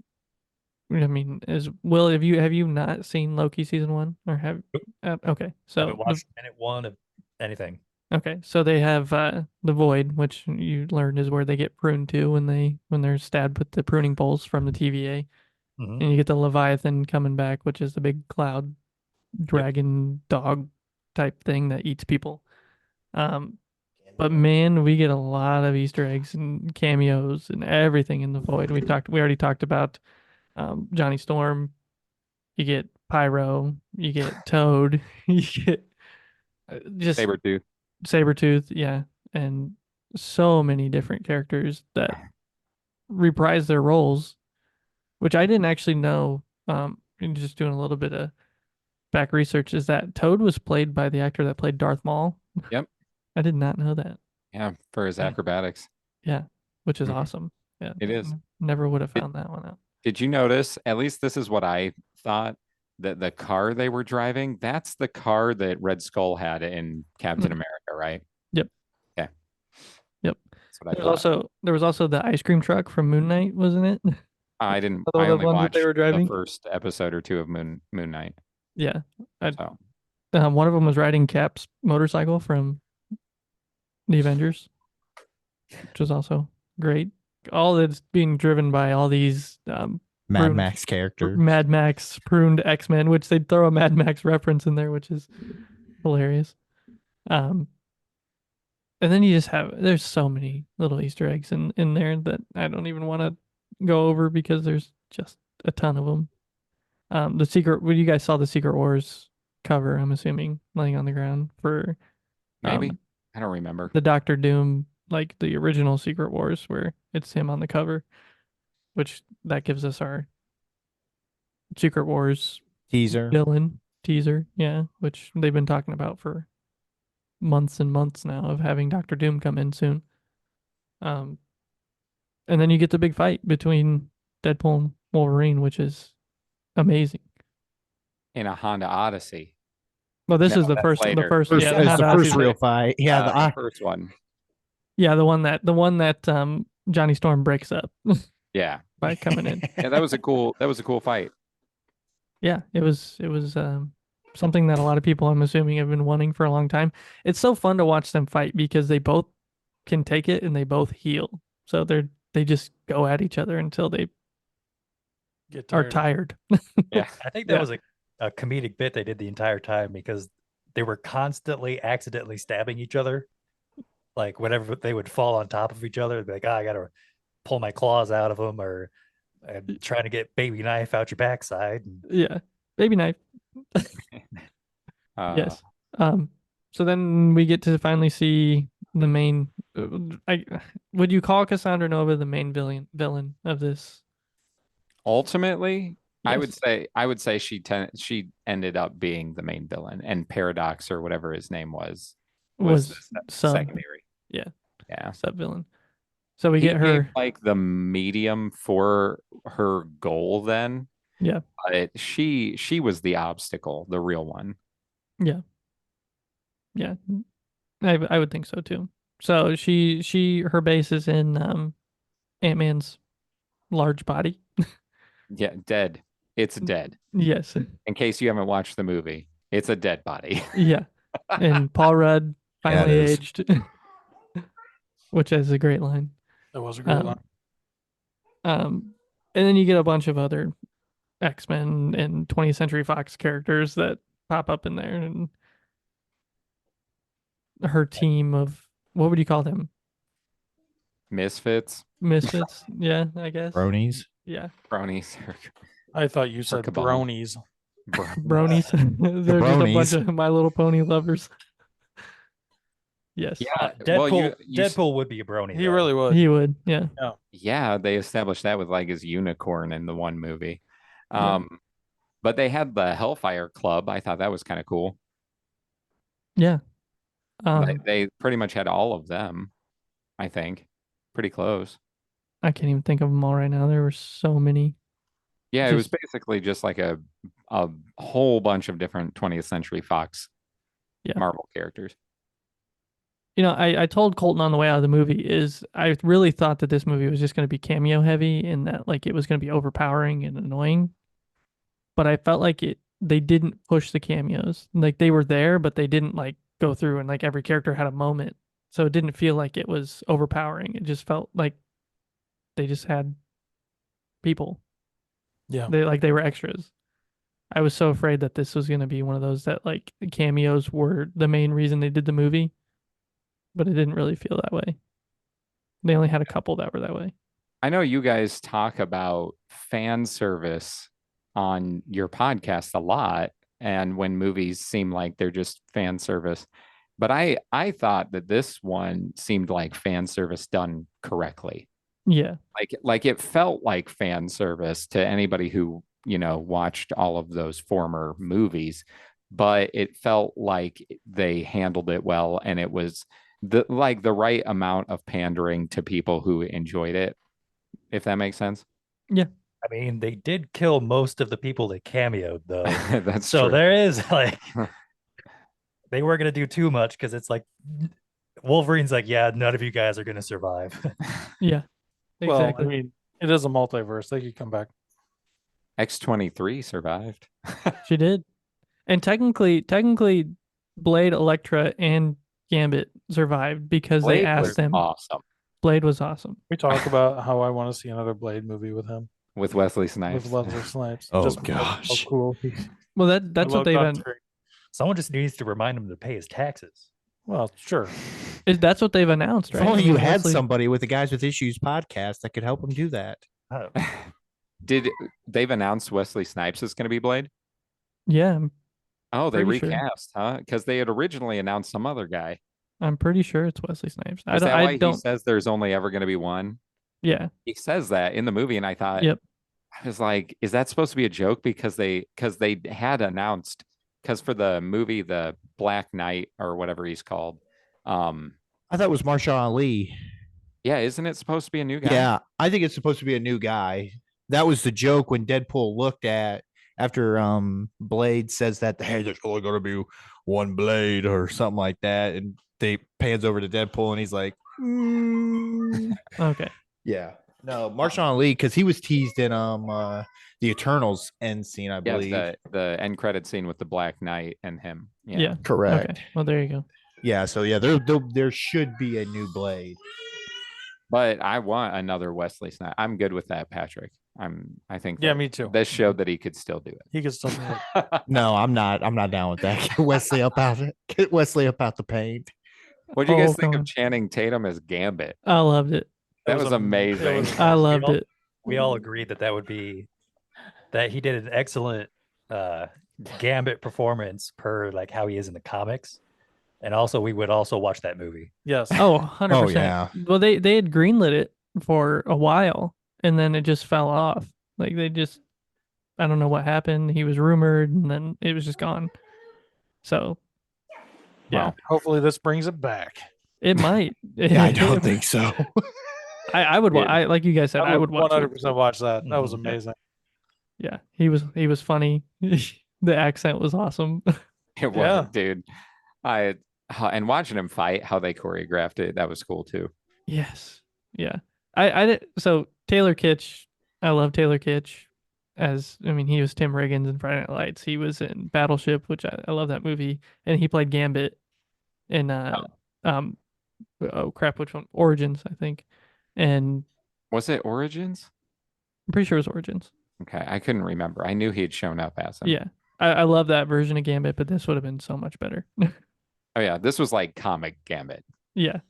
I mean, have you not seen Loki season 1 or have? Okay, I so haven't watched minute 1 of anything. okay, so they have the Void, which you learned is where they get pruned to when they're stabbed with the pruning poles from the TVA, Mhm. and you get the Leviathan coming back, which is the big cloud dragon dog type thing that eats people. But man, we get a lot of Easter eggs and cameos and everything in the Void. We already talked about Johnny Storm. You get Pyro. You get Toad. You get just Sabretooth. Yeah, and so many different characters that reprise their roles, which I didn't actually know. And just doing a little bit of back research is that Toad was played by the actor that played Darth Maul. Yep. I did not know that. Yeah, for his acrobatics. Yeah, which is Mhm. awesome. Yeah, It is. Never would have found that one out. Did you notice, at least this is what I thought, that the car they were driving, that's the car that Red Skull had in Captain America, right? Yep. Okay. Yep. That's what I thought. There was also the ice cream truck from Moon Knight, wasn't it? I didn't. the I only ones that watched they were driving? the first episode or two of Moon Knight. Yeah. So One of them was riding Cap's motorcycle from the Avengers, which was also great. All that's being driven by all these Mad pruned- Max character. Mad Max pruned X-Men, which they'd throw a Mad Max reference in there, which is hilarious. And then you just there's so many little Easter eggs in there that I don't even want to go over because there's just a ton of them. Well, you guys saw the Secret Wars cover, I'm assuming, laying on the ground for maybe I don't remember. the Doctor Doom, like the original Secret Wars, where it's him on the cover, which that gives us our Secret Wars Teaser. villain teaser, yeah, which they've been talking about for months and months now of having Doctor Doom come in soon. And then you get the big fight between Deadpool and Wolverine, which is amazing. In a Honda Odyssey. Well, this No, is the that's first, later. the first, First, yeah, it's Honda the Odyssey's first real later. fight. Yeah, The first one. Yeah, the one that Johnny Storm breaks up Yeah. by coming in. Yeah, that was a cool fight. Yeah, it was something that a lot of people, I'm assuming, have been wanting for a long time. It's so fun to watch them fight because they both can take it and they both heal. So they just go at each other until they Get are tired. tired. Yeah. I think that Yeah. was a comedic bit they did the entire time because they were constantly accidentally stabbing each other. Like whenever they would fall on top of each other, they'd be like, I gotta pull my claws out of them, or trying to get baby knife out your backside. Yeah. Baby knife. Yes. So then we get to finally see the main. I would you call Cassandra Nova the main villain of this? Ultimately, Yes. I would say she ended up being the main villain, and Paradox or whatever his name was Was the sub secondary. yeah. Yeah. Sub villain. So we He get gave her. like the medium for her goal then. Yeah. But she was the obstacle, the real one. Yeah. Yeah. I would think so too. So her base is in Ant-Man's large body. Yeah, dead. It's dead. Yes. In case you haven't watched the movie, it's a dead body. Yeah. And Paul Rudd Yeah, it finally is. aged, which is a great line. That was a great line. And then you get a bunch of other X-Men and 20th Century Fox characters that pop up in there, and her team of what would you call them? Misfits, Misfits? Yeah, I guess. Bronies. Yeah, bronies, I thought you said cabal. bronies. bronies. They're just a bunch bronies. of My Little Pony lovers. Yes. Yeah, Deadpool, well, Deadpool would be a brony. He though. really would. He would. Yeah. yeah, they established that with like his unicorn in the one movie. Yeah. But they had the Hellfire Club. I thought that was kind of cool. Yeah. They pretty much had all of them, I think. Pretty close. I can't even think of them all right now. There were so many. Yeah, it was Just- basically just like a whole bunch of different 20th Century Fox Yeah. Marvel characters. You know, I told Colton on the way out of the movie is I really thought that this movie was just going to be cameo heavy and that like it was going to be overpowering and annoying. But I felt like they didn't push the cameos. Like they were there, but they didn't like go through and like every character had a moment. So it didn't feel like it was overpowering. It just felt like they just had people. Yeah. They were extras. I was so afraid that this was going to be one of those that like the cameos were the main reason they did the movie, but it didn't really feel that way. They only had a couple that were that way. I know you guys talk about fan service on your podcast a lot, and when movies seem like they're just fan service. But I thought that this one seemed like fan service done correctly. Yeah. Like it felt like fan service to anybody who, watched all of those former movies, but it felt like they handled it well, and it was the right amount of pandering to people who enjoyed it, if that makes sense. Yeah. I mean, they did kill most of the people that cameoed, though. That's so true. there is like, they weren't going to do too much because it's like Wolverine's like, yeah, none of you guys are going to survive. Yeah. Exactly. Well, I mean, it is a multiverse. They could come back. X-23 survived. She did. And technically Blade, Elektra, and Gambit survived because they Blade asked was them. awesome Blade was awesome. We talk about how I want to see another Blade movie with him, with Wesley Snipes. with Wesley Snipes. Oh, Just because how gosh. cool. Well, that's what they've Someone just needs to remind him to pay his taxes. Well, sure. that's what they've announced, If right? only I you mean, had Wesley- somebody with the Guys with Issues podcast that could help them do that. Oh, They've announced Wesley Snipes is going to be Blade? Yeah, Oh, they Pretty sure. recast, huh? Because they had originally announced some other guy. I'm pretty sure it's Wesley Snipes. Is that why I don't. he says there's only ever going to be one? Yeah. He says that in the movie, and I thought, Yep. I was like, is that supposed to be a joke? Because they had announced, because for the movie, the Black Knight or whatever he's called, I thought it was Marshawn Ali. yeah, isn't it supposed to be a new guy? Yeah, I think it's supposed to be a new guy. That was the joke when Deadpool looked at after Blade says that, hey, there's only gonna be one Blade or something like that, and they pans over to Deadpool and he's like, Okay. yeah. No, Marshawn Ali, because he was teased in the Eternals end scene, I Yes, believe. the end credit scene with the Black Knight and him. Yeah. Correct. Okay. Well, there you go. Yeah, so yeah, there should be a new Blade. But I want another Wesley Snipes. I'm good with that, Patrick. I think Yeah, that me too. this showed that he could still do He can still do it. it. No, I'm not. I'm not down with that. Get Wesley up out it. Get Wesley up out the paint. What do you guys Oh, think of God. Channing Tatum as Gambit? I loved it. That was amazing. I loved it. We all agreed that would be that he did an excellent Gambit performance per like how he is in the comics, and also we would also watch that movie. Yes. Oh, 100%. Oh, yeah. Well, they had greenlit it for a while, and then it just fell off. Like they just, I don't know what happened. He was rumored, and then it was just gone. So, yeah, Wow. Hopefully this brings it back. it might. Yeah, I don't think so. I would. Yeah. I like you guys said. I would watch 100% it. watch that. That was Mhm. amazing. Yeah, he was funny. The accent was awesome. It was, Yeah. dude. And watching him fight, how they choreographed it, that was cool too. Yes. Yeah. I did. So Taylor Kitsch, I love Taylor Kitsch. He was Tim Riggins in Friday Night Lights. He was in Battleship, which I love that movie, and he played Gambit in oh crap, which one? Origins, I think. And Was it Origins? I'm pretty sure it was Origins. Okay, I couldn't remember. I knew he had shown up as him. Yeah. I love that version of Gambit, but this would have been so much better. Oh yeah, this was like comic Gambit. Yeah.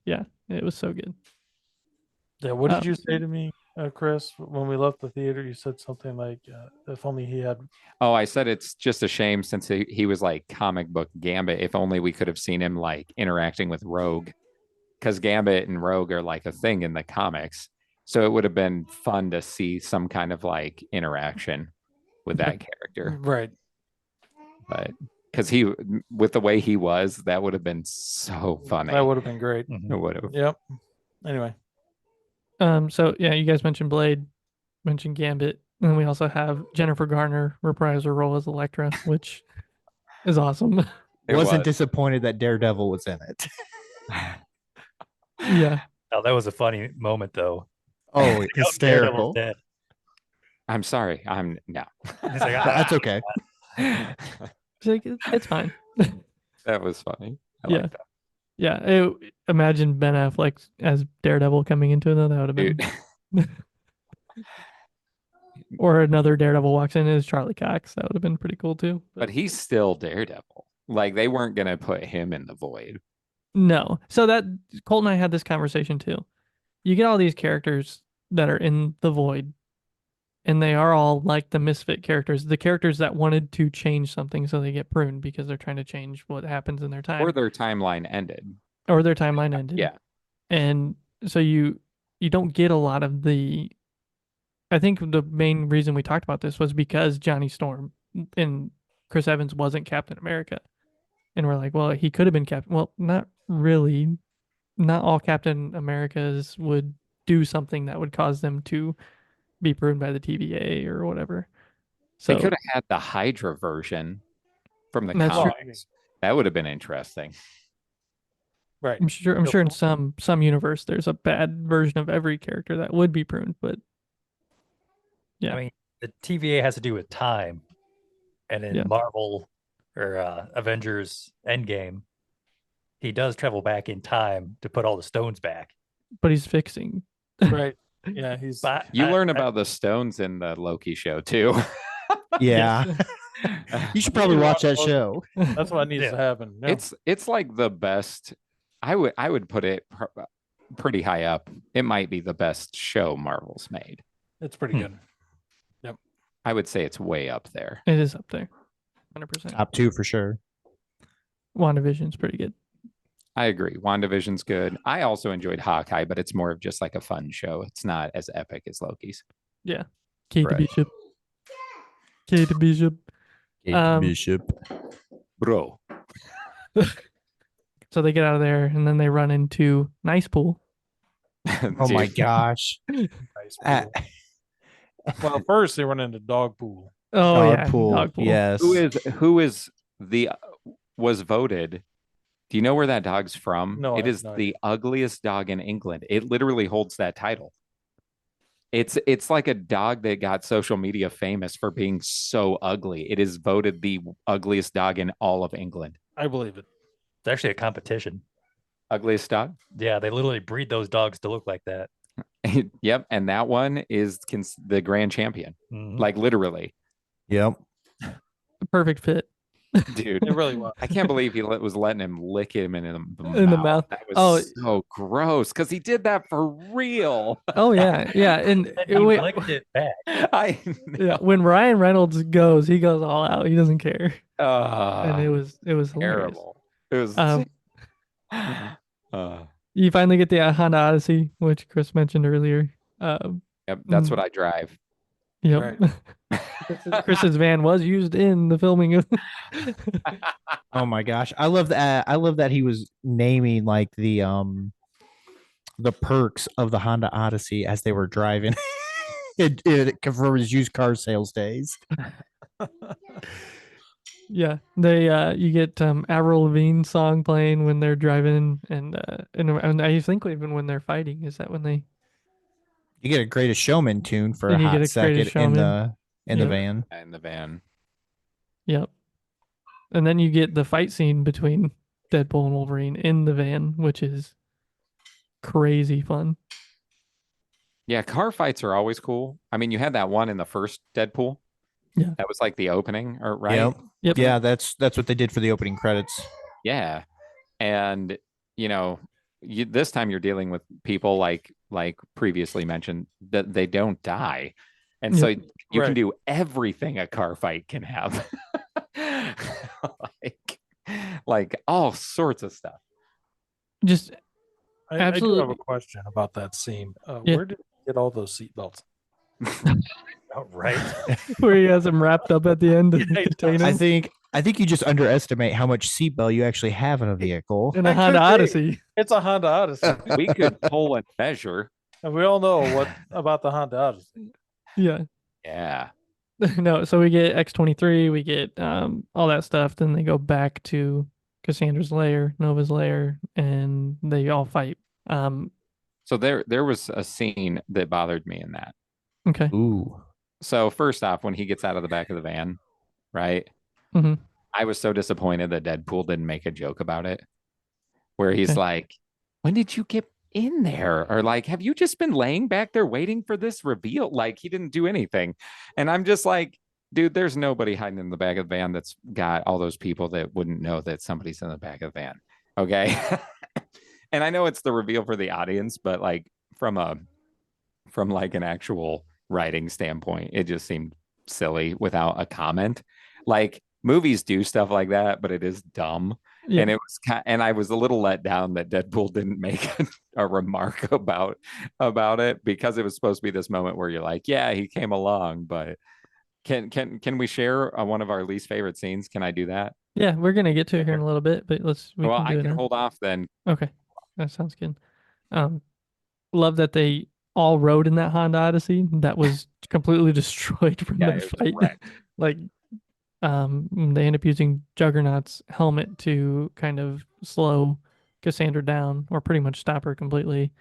Yeah. It was so good. Yeah. What did Um, you say to me, Chris, when we left the theater? You said something like, if only he had. Oh, I said it's just a shame since he was like comic book Gambit. If only we could have seen him like interacting with Rogue, because Gambit and Rogue are like a thing in the comics. So it would have been fun to see some kind of like interaction with that character. Right. But because with the way he was, that would have been so funny. That would have been great. Mhm. It would have. Yep. Anyway. So yeah, you guys mentioned Blade, mentioned Gambit, and then we also have Jennifer Garner reprise her role as Elektra, which is awesome. It Wasn't was. disappointed that Daredevil was in it. Yeah. Oh, that was a funny moment though. Oh, Daredevil's hysterical. dead. I'm sorry. I'm no. He's like, That's okay. She's like, it's fine. That was funny. I Yeah. like that. Yeah. Imagine Ben Affleck as Daredevil coming into it. Though. That would have been. Dude. Or another Daredevil walks in as Charlie Cox. That would have been pretty cool too. But he's still Daredevil. Like they weren't gonna put him in the void. No. So that Colt and I had this conversation too. You get all these characters that are in the void, and they are all like the misfit characters, the characters that wanted to change something so they get pruned because they're trying to change what happens in their time Or their timeline ended. or their timeline ended. Yeah. And so you don't get a lot of the I think the main reason we talked about this was because Johnny Storm and Chris Evans wasn't Captain America. And we're like, well, he could have been Captain. Well, not really. Not all Captain Americas would do something that would cause them to be pruned by the TVA or whatever. So They could have had the Hydra version from the That's true. comics. That would have been interesting. Right. I'm sure in some universe there's a bad version of every character that would be pruned, but Yeah. I mean, the TVA has to do with time, and in Yeah. Marvel or Avengers Endgame, he does travel back in time to put all the stones back. but he's fixing. Right. Yeah. He's. But You learn about the stones in the Loki show too. Yeah. You should probably watch that Well, show. That's what needs Yeah. to happen. Yeah. It's like the best. I would put it pretty high up. It might be the best show Marvel's made. It's pretty good. I would say it's way up there. It is up there. 100%. Top 2 for sure. WandaVision's pretty good. I agree. WandaVision's good. I also enjoyed Hawkeye, but it's more of just like a fun show. It's not as epic as Loki's. Kate Right. Bishop. Kate Bishop. Bishop. Bro. So they get out of there and then they run into Nice Pool. Oh my Dude, gosh. Nice Ah, pool. Well, first they run into dog pool. Oh dog yeah, pool. dog pool. Yes. Was voted? Do you know where that dog's from? No, I It have is no the ugliest dog in England. It literally holds that title. It's like a dog that got social media famous for being so ugly. It is voted the ugliest dog in all of England. I believe it. it's actually a competition. Ugliest dog. Yeah, they literally breed those dogs to look like that. Yep, and that one is the grand champion. Mhm. Like literally, Yep. Perfect fit dude. It really was. I can't believe he was letting him lick him in the in the mouth. That was Oh, so gross because he did that for real. oh yeah, yeah. And And he licked it back. I yeah, when Ryan Reynolds goes, he goes all out. He doesn't care, and it was hilarious. terrible. It was. Um, uh, you finally get the Honda Odyssey, which Chris mentioned earlier. yep, that's what I drive. Yep. Chris's van was used in the filming of. Oh my gosh, I love that. I love that he was naming like the perks of the Honda Odyssey as they were driving. it for his used car sales days. Yeah, they you get Avril Lavigne song playing when they're driving, and I think even when they're fighting, is that when they? You get a Greatest Showman tune for a And you get hot a second Greatest in the Showman. in Yeah. the van. In the van. Yep. And then you get the fight scene between Deadpool and Wolverine in the van, which is crazy fun. Yeah, car fights are always cool. I mean, you had that one in the first Deadpool. Yeah. That was like the opening, or right? Yep. Yep. Yeah, that's what they did for the opening credits. Yeah. And this time you're dealing with people like previously mentioned that they don't die. And so you can Right. do everything a car fight can have. like all sorts of stuff. Just I do have a Absolutely. question about that scene. Yeah. Where did you get all those seatbelts? Oh, right. where he has them wrapped up at the end to Yeah, he contain does. him I think you just underestimate how much seatbelt you actually have in a vehicle. in a That Honda could be. Odyssey. It's a Honda Odyssey. We could pull and measure. And we all know what about the Honda Odyssey. Yeah. Yeah. No, so we get X-23, we get all that stuff. Then they go back to Cassandra's lair, Nova's lair, and they all fight. So there was a scene that bothered me in that. Okay. Ooh. So first off, when he gets out of the back of the van, right? Mhm. I was so disappointed that Deadpool didn't make a joke about it, where he's Okay. like, "When did you get in there?" Or like, "Have you just been laying back there waiting for this reveal?" Like he didn't do anything, and I'm just like, dude, there's nobody hiding in the back of the van that's got all those people that wouldn't know that somebody's in the back of the van. Okay. And I know it's the reveal for the audience, but like from like an actual writing standpoint, it just seemed silly without a comment. Like movies do stuff like that, but it is dumb. Yeah. And it was and I was a little let down that Deadpool didn't make a remark about it, because it was supposed to be this moment where you're like, yeah, he came along, but can we share one of our least favorite scenes? Can I do that? Yeah, we're gonna get to it here in a little bit, but we Well, can do I it can now. hold off then. Okay, that sounds good. Love that they all rode in that Honda Odyssey that was completely destroyed from Yeah, the it was fight. wrecked. Like, they end up using Juggernaut's helmet to kind of slow Cassandra down, or pretty much stop her completely.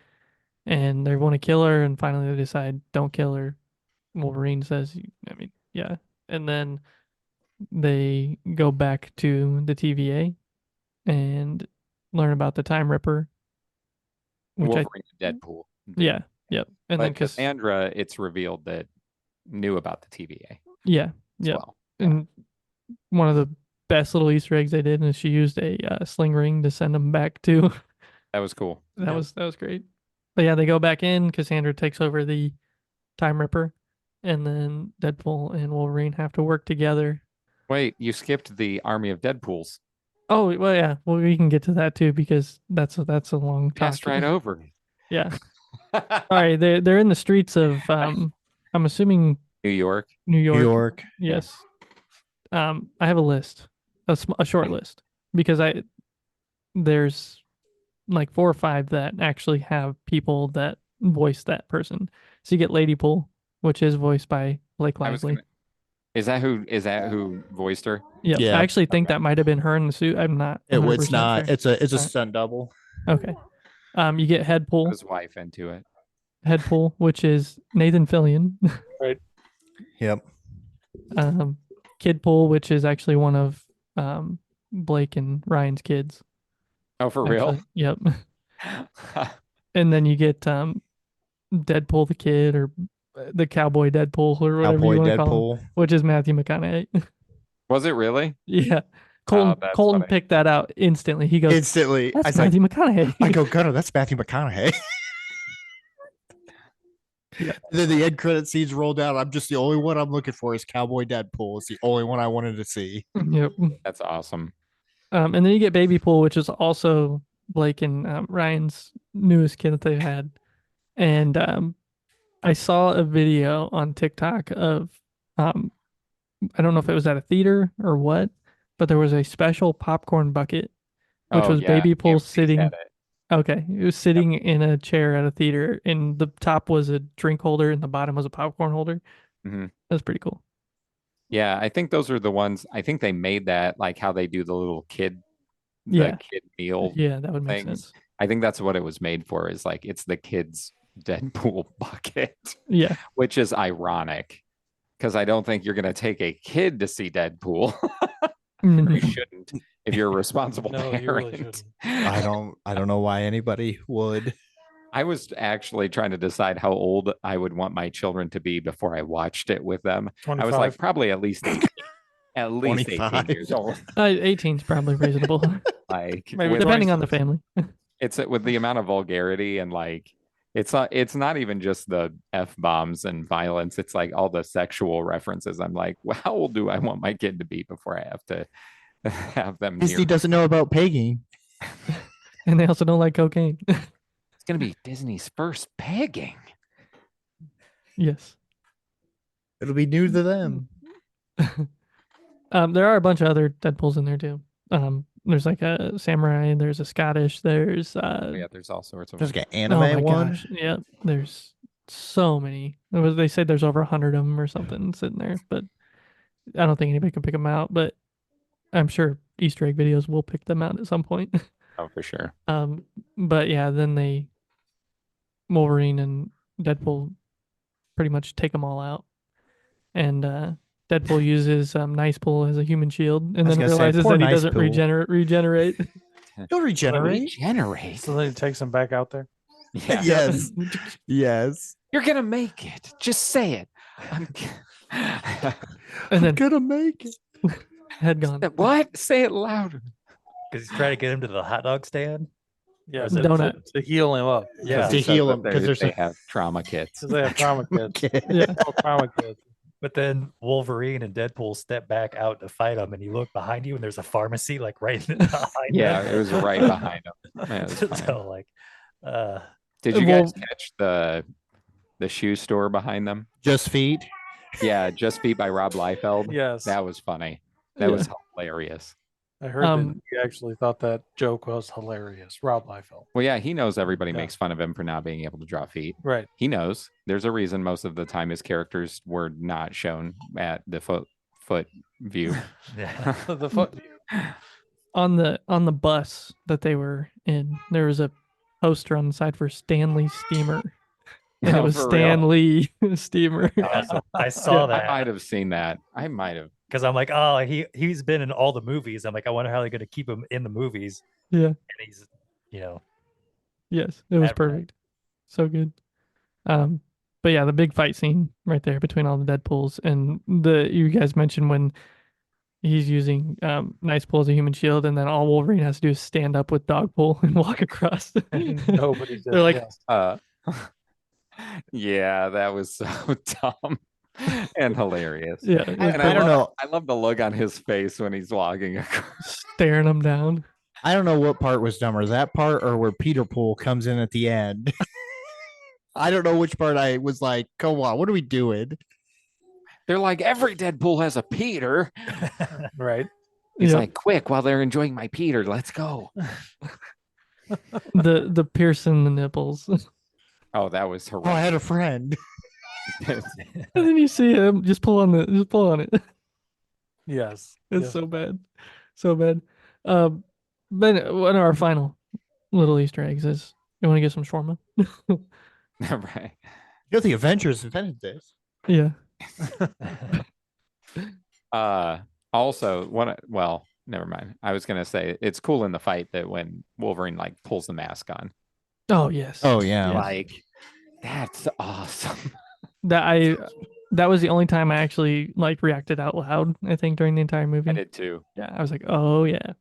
And they want to kill her, and finally they decide, don't kill her. Wolverine says, I mean, yeah. And then they go back to the TVA and learn about the Time Ripper. Wolverine and Deadpool. Yeah, yep. And But then Cassandra, it's revealed that knew about the TVA yeah, as yeah. well. And one of the best little Easter eggs they did is she used a sling ring to send them back to. That was cool. that was great. But yeah, they go back in. Cassandra takes over the Time Ripper, and then Deadpool and Wolverine have to work together. Wait, you skipped the army of Deadpools. Oh well, yeah. Well, we can get to that too because that's a long talk. Passed right over me. Yeah. All right, they're in the streets of I'm assuming New York. New York. New York. Yes. I have a list, a short list, because there's like 4 or 5 that actually have people that voice that person. So you get Ladypool, which is voiced by Blake Lively. Is that who voiced her? Yeah, Yeah. I actually think Okay. that might have been her in the suit. I'm not. It's 100% not. sure. It's a Alright. stunt double. Okay. You get Headpool, His wife into it. which is Nathan Fillion. Yep. Kidpool, which is actually one of Blake and Ryan's kids. Oh, for real? actually. Yep. And then you get Deadpool the kid, or the cowboy Deadpool, or whatever Cowboy you want to call him, Deadpool. which is Matthew McConaughey. Was it really? Yeah. Oh, that's Colton funny. picked that out instantly. He goes, Instantly, I "That's was like, Matthew McConaughey." I go, Gunnar, that's Matthew McConaughey. Yeah. Then the end credit scenes rolled out. I'm just the only one I'm looking for is Cowboy Deadpool. It's the only one I wanted to see. Yep. That's awesome. And then you get Baby Pool, which is also Blake and Ryan's newest kid that they've had. And I saw a video on TikTok of, I don't know if it was at a theater or what, but there was a special popcorn bucket, which Oh, was yeah, Baby Pool Amber's sitting. had it. Okay, it was sitting in a chair at a theater, and the top was a drink holder, and the bottom was a popcorn holder. Mhm. That's pretty cool. Yeah, I think those are the ones. I think they made that like how they do the little kid, the Yeah. kid meal Yeah, that would make things. sense. I think that's what it was made for. Is like it's the kids' Deadpool bucket, Yeah, which is ironic because I don't think you're gonna take a kid to see Deadpool. You shouldn't if you're a responsible No, you really parent. shouldn't. I don't know why anybody would. I was actually trying to decide how old I would want my children to be before I watched it with them. I was like, 25. probably at least 18, at least 25. 18 years old. 18 is probably reasonable, Like Maybe with, depending like, on the family. it's with the amount of vulgarity and like it's not even just the F bombs and violence. It's like all the sexual references. I'm like, well, how old do I want my kid to be before I have to have them near? Disney doesn't know about pegging. And they also don't like cocaine. It's gonna be Disney's first pegging. Yes. It'll be new to them. There are a bunch of other Deadpools in there too. There's like a samurai, there's a Scottish, there's Yeah, there's all sorts of. There's like an oh my anime one. gosh, yeah, there's so many. They said there's over 100 of them or something sitting there, but I don't think anybody can pick them out. But I'm sure Easter egg videos will pick them out at some point. Oh, for sure. But yeah, then Wolverine and Deadpool pretty much take them all out, and Deadpool uses Nice Pool as a human shield, and I was then gonna say, realizes poor that he Nice doesn't Pool. regenerate. He'll regenerate. Regenerate. So then he takes him back out there. Yeah. Yes. Yes. You're gonna make it. Just say it. And then Gonna make it. head gone. What? Say it louder. Because he's trying to get him to the hot dog stand. Yeah, Donut. to heal him up. Yeah. To heal him, because 'cause they have trauma kits. Because they have trauma kids. Yeah. All trauma kids. But then Wolverine and Deadpool step back out to fight him, and you look behind you, and there's a pharmacy like right behind. Yeah, them. it was right behind them. Yeah, it was fine. So like, Did you guys Well- catch the shoe store behind them? Just feet. Yeah, Just Beat by Rob Liefeld. Yes. That was funny. That was hilarious. I heard that he actually thought that joke was hilarious. Rob Liefeld. Well, yeah, he knows everybody Yeah. makes fun of him for not being able to draw feet. Right. He knows there's a reason most of the time his characters were not shown at the foot view. yeah. The foot view. On the bus that they were in, there was a poster on the side for Stanley Steamer, and it Oh, was for real? Stan Lee Steamer. Awesome. I saw I that might have seen that. I might have. because I'm like, oh, he's been in all the movies. I'm like, I wonder how they're going to keep him in the movies. Yeah. And he's, Yes, it was That- perfect. So good. But yeah, the big fight scene right there between all the Deadpools, and you guys mentioned when he's using Nice Pool as a human shield, and then all Wolverine has to do is stand up with Dogpool and walk across. Nobody did. They're like, yes. Yeah, that was so dumb and hilarious. yeah, it was And I don't know. I love the look on his face when he's walking across. staring them down. I don't know what part was dumber, that part or where Peter Pool comes in at the end. I don't know which part I was like, come on, what are we doing? They're like, every Deadpool has a Peter. Right. He's Yeah. like, quick, while they're enjoying my Peter, let's go. The piercing the nipples. Oh, that was Oh, I had a friend. horrendous. And then you see him just pull on it. Yes. It's yes. so bad. So bad. But one of our final little Easter eggs is you want to get some shawarma? Right. You know, the Avengers invented this. Yeah. Also, never mind. I was gonna say it's cool in the fight that when Wolverine like pulls the mask on, Oh yes. Oh yeah. Yes. like that's awesome. That was the only time I actually like reacted out loud, I think, during the entire movie. I did too. Yeah, I was like, oh yeah.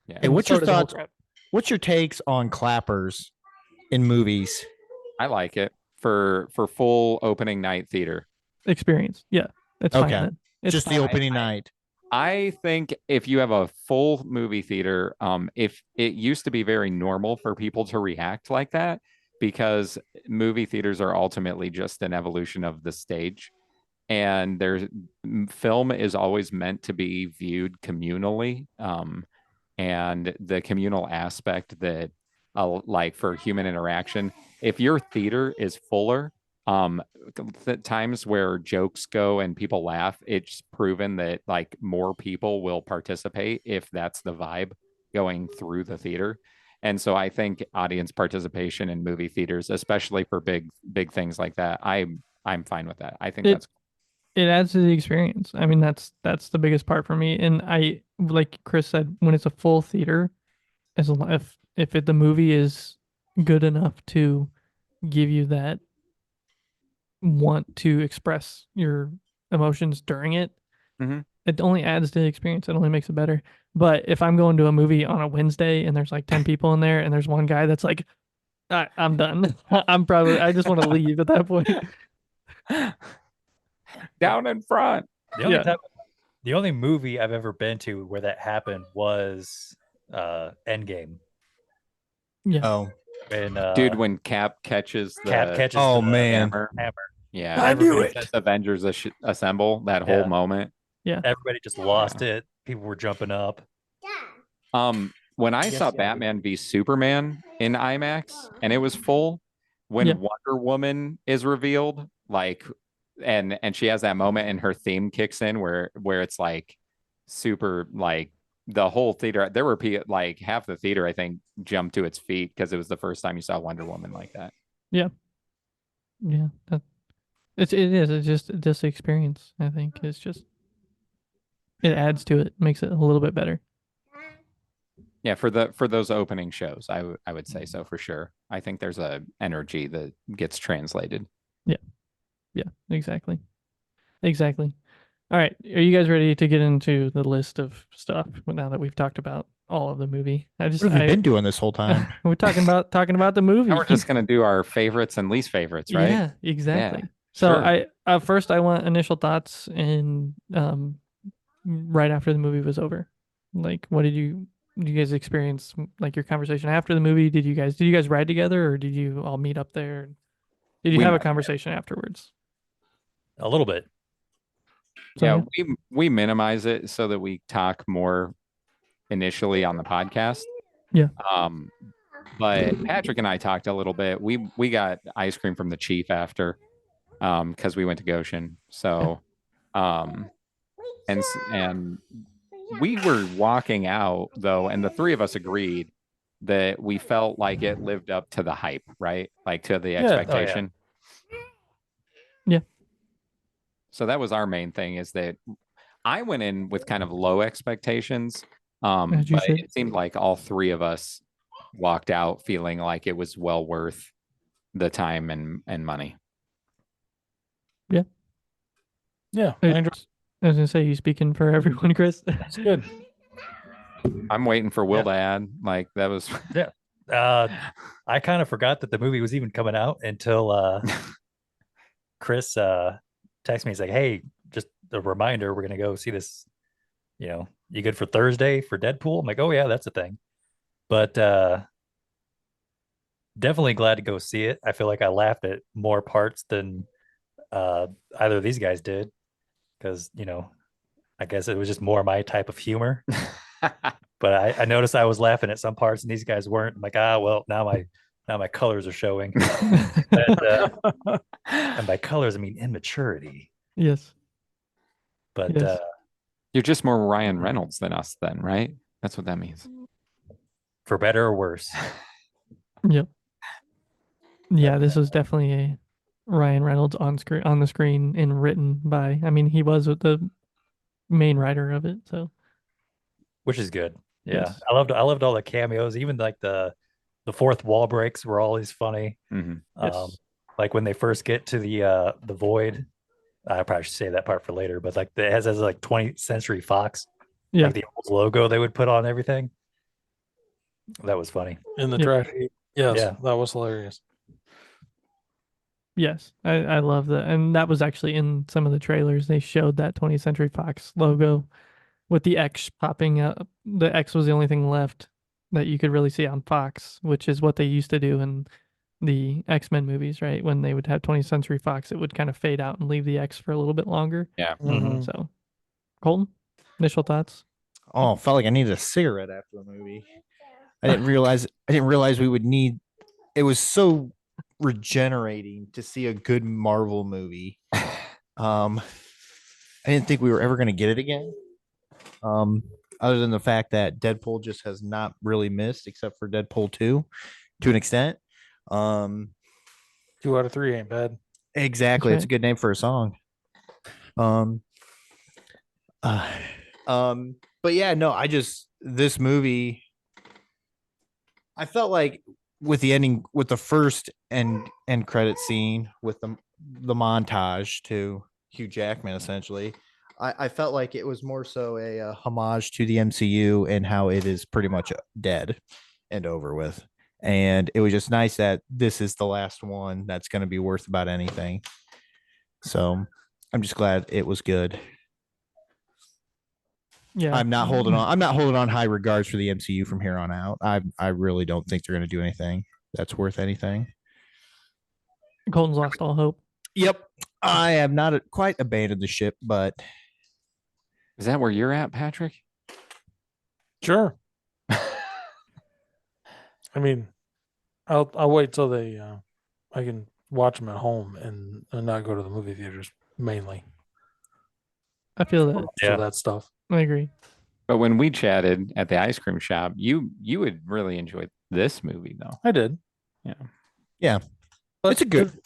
Yeah. Hey, what's so your does the whole thoughts? crowd. What's your takes on clappers in movies? I like it for full opening night theater. Experience? Yeah, it's Okay. fine. Then. It's Just fine. the opening night. I think if you have a full movie theater, if it used to be very normal for people to react like that, because movie theaters are ultimately just an evolution of the stage, and film is always meant to be viewed communally, and the communal aspect that, like for human interaction, if your theater is fuller, times where jokes go and people laugh, it's proven that like more people will participate if that's the vibe going through the theater. And so I think audience participation in movie theaters, especially for big things like that, I'm fine with that. I think It- that's It adds to the experience. I mean, that's the biggest part for me. And I, like Chris said, when it's a full theater, if the movie is good enough to give you that want to express your emotions during it, Mhm. it only adds to the experience. It only makes it better. But if I'm going to a movie on a Wednesday and there's like 10 people in there and there's one guy that's like, I'm done. I just want to leave at that point. down in front. The only movie I've ever been to where that happened was Endgame. Yeah. Oh. When Dude, when Cap catches Oh, the man. hammer. hammer. Yeah, I knew everybody it. says Avengers assemble, that whole Yeah. moment. Everybody just lost it. People were jumping up. When I saw yeah. Batman v Superman in IMAX and it was full, when Yeah. Wonder Woman is revealed, like, and she has that moment and her theme kicks in where it's like super, like the whole theater, there were like half the theater I think jumped to its feet because it was the first time you saw Wonder Woman like that. Yeah. It is. It's just the experience. I think it's just it adds to it, makes it a little bit better. Yeah, for those opening shows, I would say so for sure. I think there's a energy that gets translated. Yeah, exactly. All right, are you guys ready to get into the list of stuff now that we've talked about all of the movie? What have you been doing this whole time? We're talking about the movie. Now we're just gonna do our favorites and least favorites, right? Yeah, exactly. Yeah, So sure. I first I want initial thoughts and right after the movie was over. Like what did you guys experience, like your conversation after the movie? Did you guys ride together or did you all meet up there? Did you We have a met conversation afterwards? A little bit. So, Yeah, we minimize it so that we talk more initially on the podcast. Yeah. But Patrick and I talked a little bit. We got ice cream from the Chief after, because we went to Goshen. So, and we were walking out though, and the three of us agreed that we felt like it lived up to the hype, right? Like to the Yeah. Oh, yeah. expectation. Yeah. So that was our main thing, is that I went in with kind of low expectations. As you But should. it seemed like all three of us walked out feeling like it was well worth the time and money. Yeah, I I enjoy was gonna say, you speaking for everyone, Chris? it's good. I'm waiting for Will Yeah. to add. Like that was I kind of forgot that the movie was even coming out until Chris texted me. He's like, "Hey, just a reminder, we're gonna go see this. You good for Thursday for Deadpool?" I'm like, "Oh yeah, that's a thing." But definitely glad to go see it. I feel like I laughed at more parts than either of these guys did, because I guess it was just more my type of humor. But I noticed I was laughing at some parts and these guys weren't. I'm like, well, now my colors are showing. And by colors I mean immaturity. Yes. But Yes. You're just more Ryan Reynolds than us then, right? That's what that means. for better or worse. Yep. Yeah, this was definitely a Ryan Reynolds on the screen and written by. I mean, he was the main writer of it, so which is good. Yeah, Yes. I loved all the cameos, even like the fourth wall breaks were always funny. Mhm. Yes. Like when they first get to the void. I probably should save that part for later, but like it has like 20th Century Fox, Yeah. like the old logo they would put on everything. That was funny. In the Yep. trash heap. Yes, Yeah. that was hilarious. Yes, I love that, and that was actually in some of the trailers. They showed that 20th Century Fox logo with the X popping up. The X was the only thing left that you could really see on Fox, which is what they used to do in the X-Men movies, right? When they would have 20th Century Fox, it would kind of fade out and leave the X for a little bit longer. Yeah. Mhm. So, Colton, initial thoughts? Oh, felt like I needed a cigarette after the movie. I didn't realize we would need. It was so regenerating to see a good Marvel movie. I didn't think we were ever going to get it again. Other than the fact that Deadpool just has not really missed, except for Deadpool 2 to an extent. 2 out of 3 ain't bad. Exactly. That's It's a good name for a song. Uh, but yeah, no, this movie, I felt like with the ending, with the first end credit scene, with the montage to Hugh Jackman, essentially, I felt like it was more so a homage to the MCU and how it is pretty much dead and over with. And it was just nice that this is the last one that's going to be worth about anything. So I'm just glad it was good. Yeah, I'm not holding on. I'm not holding on high regards for the MCU from here on out. I really don't think they're going to do anything that's worth anything. Colton's lost all hope. Yep. I have not quite abandoned the ship, but Is that where you're at, Patrick? Sure. I mean, I'll wait till I can watch them at home and not go to the movie theaters mainly I feel that. for that stuff. I agree. But when we chatted at the ice cream shop, you would really enjoy this movie, though. I did. yeah, But it's a good.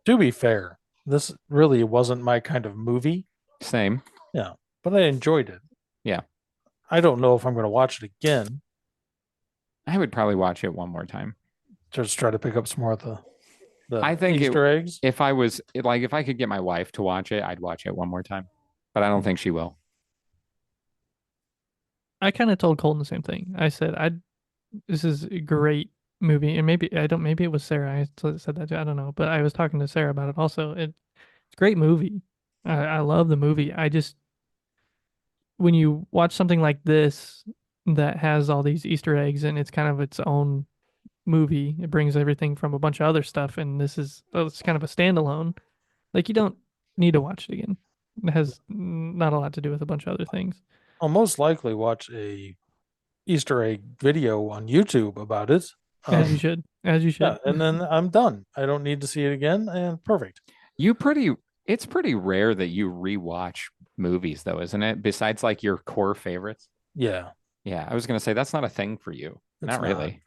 To be fair, this really wasn't my kind of movie, Same. but I enjoyed it. Yeah. I don't know if I'm going to watch it again. I would probably watch it one more time. Just try to pick up some more of the I think Easter eggs. If I could get my wife to watch it, I'd watch it one more time. But I don't think she will. I kind of told Colton the same thing. I said, this is a great movie, and maybe it was Sarah. I said that too. I don't know, but I was talking to Sarah about it also. It's a great movie. I love the movie. When you watch something like this that has all these Easter eggs and it's kind of its own movie, it brings everything from a bunch of other stuff, and it's kind of a standalone. Like, you don't need to watch it again. It has not a lot to do with a bunch of other things. I'll most likely watch a Easter egg video on YouTube about it. As you should. Yeah, and then I'm done. I don't need to see it again, and perfect. It's pretty rare that you rewatch movies, though, isn't it? Besides, like, your core favorites. Yeah, Yeah, I was gonna say that's not a thing for you. It's Not really.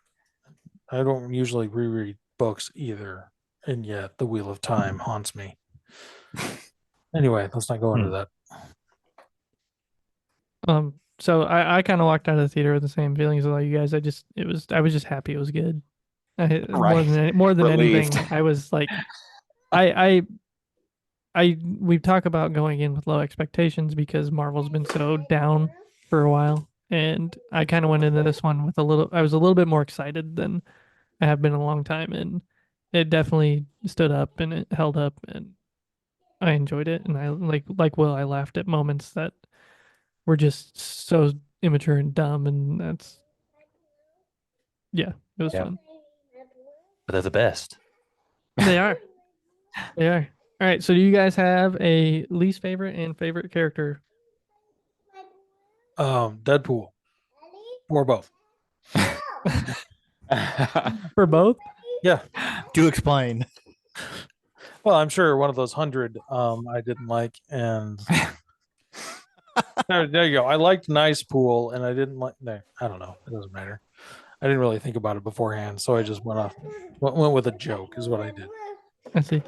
I don't usually reread books either, and yet the Wheel of Time haunts me. Anyway, let's not go into that. So I kind of walked out of the theater with the same feelings as all you guys. I was just happy it was good. More than Relieved. anything, I was like, we talk about going in with low expectations because Marvel's been so down for a while, and I kind of went into this one with I was a little bit more excited than I have been in a long time, and it definitely stood up and it held up, and I enjoyed it, and I like Will, I laughed at moments that were just so immature and dumb, and it was Yeah. fun. But they're the best. They are. They are. All right. So do you guys have a least favorite and favorite character? Deadpool, or both. For both? Yeah. Do explain. Well, I'm sure one of those 100 I didn't like, and there you go. I liked Nice Pool, and I didn't like. No, I don't know. It doesn't matter. I didn't really think about it beforehand, so I just went with a joke. Is what I did. I see.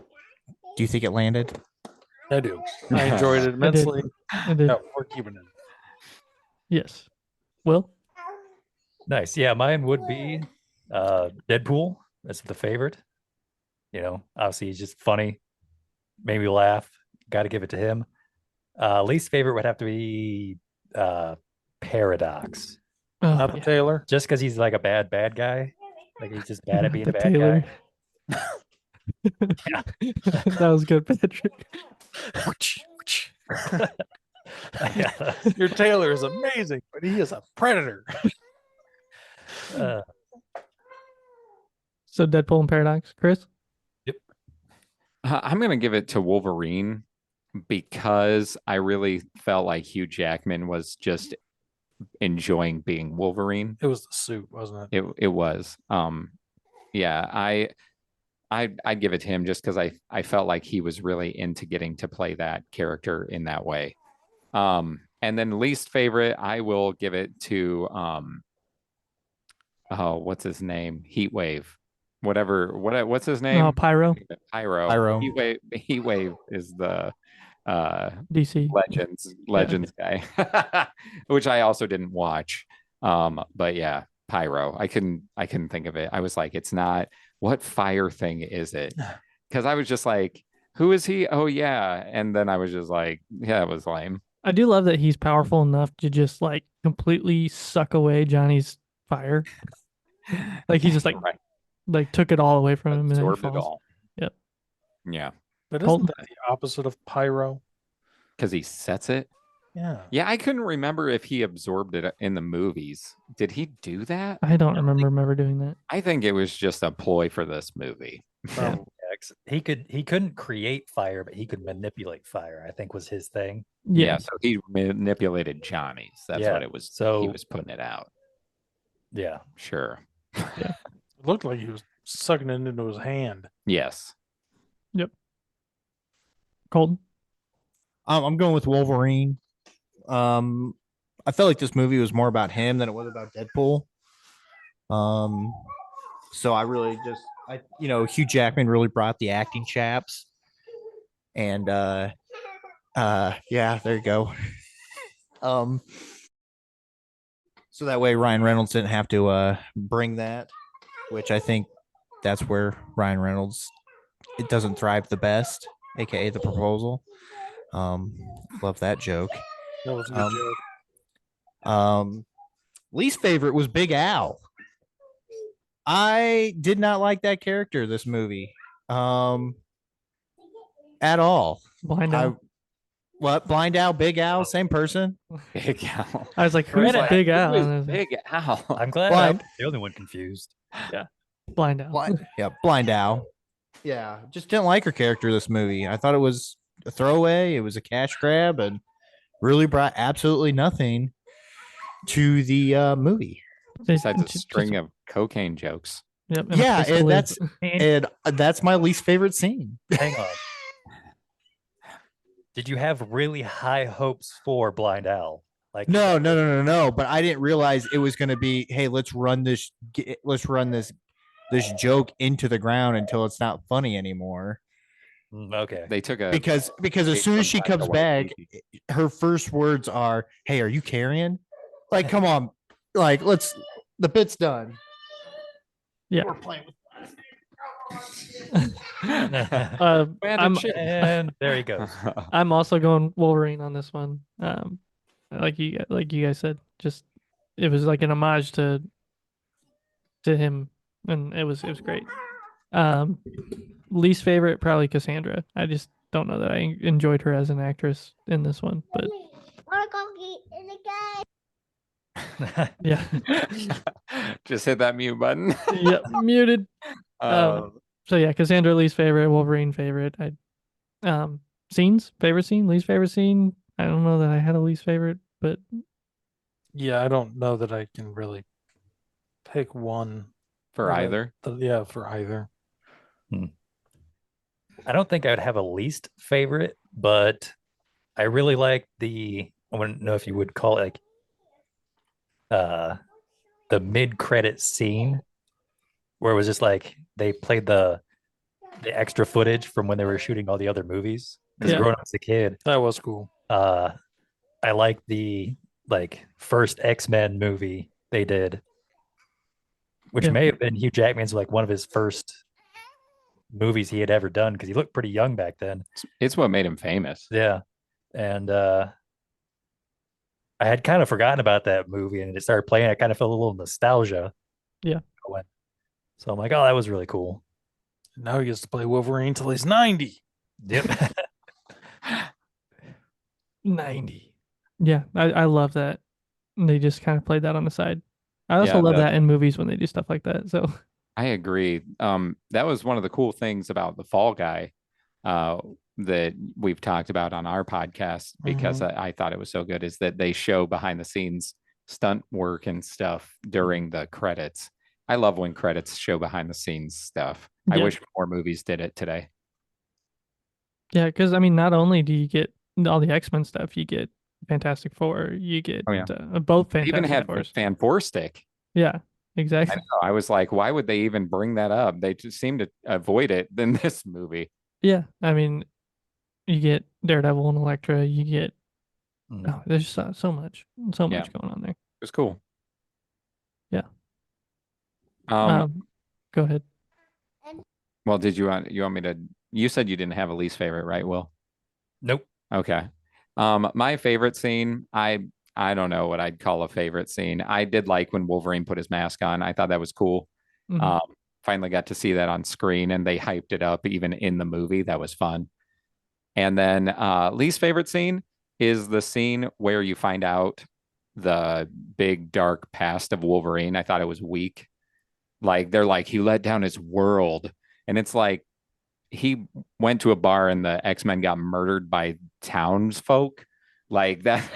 Do you think it landed? I do. I enjoyed it immensely. I did. No, we're keeping it. Yes. Will? Nice. Yeah, mine would be Deadpool. That's the favorite. You know, obviously he's just funny, made me laugh. Got to give it to him. Least favorite would have to be Paradox, Oh, Not the yeah. Taylor. just because he's like a bad guy. Like he's just bad at being The a bad Taylor. guy. That was good, Patrick. Yeah. Your Taylor is amazing, but he is a predator. Uh, So Deadpool and Paradox, Chris. I'm gonna give it to Wolverine because I really felt like Hugh Jackman was just enjoying being Wolverine. It was the suit, wasn't it? It was. Yeah, I'd give it to him just because I felt like he was really into getting to play that character in that way. And then least favorite, I will give it to oh, what's his name? Heatwave. What's his name? Oh, Pyro. Pyro. Pyro. Heatwave is the DC. Legends guy, which I also didn't watch. But yeah, Pyro. I couldn't think of it. I was like, it's not, what fire thing is it? Because I was just like, who is he? Oh yeah. And then I was just like, yeah, it was lame. I do love that he's powerful enough to just like completely suck away Johnny's fire. Like he just like took it all away from him and then he Absorbed it falls. all. Yep. Yeah. But Hold- isn't that the opposite of pyro? Because he sets it. Yeah. Yeah, I couldn't remember if he absorbed it in the movies. Did he do that? I don't remember him ever doing that. I think it was just a ploy for this movie. Probably. he couldn't create fire, but he could manipulate fire, I think was his thing. Yeah, so he manipulated Johnny's. That's Yeah, what it was. so- he was putting it out. Yeah. Sure. It looked like he was sucking it into his hand. Yes. Colton. I'm going with Wolverine. I felt like this movie was more about him than it was about Deadpool. So I really just, Hugh Jackman really brought the acting chaps, and yeah, there you go. So that way Ryan Reynolds didn't have to bring that, which I think that's where Ryan Reynolds it doesn't thrive the best, aka the proposal. Love that joke. That was a good joke. Least favorite was Big Al. I did not like that character this movie. At all. Blind Al. What? Blind Al, Big Al, same person? Big Al. I was like, who's Right. Big Who Al? is And I was like, Big Al. I'm glad Blind. I'm the only one confused. Blind Al. Yeah, Blind Al. Yeah, just didn't like her character this movie. I thought it was a throwaway. It was a cash grab and really brought absolutely nothing to the movie. Besides a Just- string of cocaine jokes. Yep, and a Yeah, place to and live. And that's my least favorite scene. Hang on. Did you have really high hopes for Blind Al? Like No. But I didn't realize it was going to be, hey, let's run this joke into the ground until it's not funny anymore. Okay. They took a Because as soon as she comes back, her first words are, "Hey, are you carrying?" Like, come on, like the bit's done. Yeah. We're playing with And there he goes. I'm also going Wolverine on this one. Like you guys said, just it was like an homage to him, and it was great. Least favorite probably Cassandra. I just don't know that I enjoyed her as an actress in this one, but yeah, Just hit that mute button. yeah, muted. Uh, So yeah, Cassandra least favorite, Wolverine favorite. Scenes, favorite scene, least favorite scene. I don't know that I had a least favorite, but Yeah, I don't know that I can really pick one for Okay. either. Yeah, for either. I don't think I would have a least favorite, but I really like I wouldn't know if you would call it like the mid-credit scene where it was just like they played the extra footage from when they were shooting all the other movies. Because Yeah. growing up as a kid, That was cool. I like the like first X-Men movie they did, which Yeah. may have been Hugh Jackman's like one of his first movies he had ever done because he looked pretty young back then. It's what made him famous. Yeah. And I had kind of forgotten about that movie and it started playing. I kind of felt a little nostalgia. Yeah. going. So I'm like, oh, that was really cool. Now he gets to play Wolverine till he's 90. Yep. 90. Yeah, I love that. And they just kind of played that on the side. I also Yeah, love that in movies when they do stuff like that. So I agree. That was one of the cool things about the Fall Guy that we've talked about on our podcast because I thought it was so good is that they show behind the scenes stunt work and stuff during the credits. I love when credits show behind the scenes stuff. I Yeah. wish more movies did it today. yeah, because I mean, not only do you get all the X-Men stuff, you get Fantastic Four, you get Oh, yeah. both They even Fantastic had Fours. Fan Four Stick. Yeah, I exactly. know. I was like, why would they even bring that up? They just seem to avoid it in this movie. Yeah, I mean, you get Daredevil and Elektra, you get Mm. there's so much Yeah. going on there. It was cool. Yeah. Um, Go ahead. well, did you want me to you said you didn't have a least favorite, right, Will? Nope. Okay. My favorite scene, I don't know what I'd call a favorite scene. I did like when Wolverine put his mask on. I thought that was cool. Mhm. Finally got to see that on screen and they hyped it up even in the movie. That was fun. And then least favorite scene is the scene where you find out the big dark past of Wolverine. I thought it was weak. Like they're like he let down his world. And it's like he went to a bar and the X-Men got murdered by townsfolk. Like that.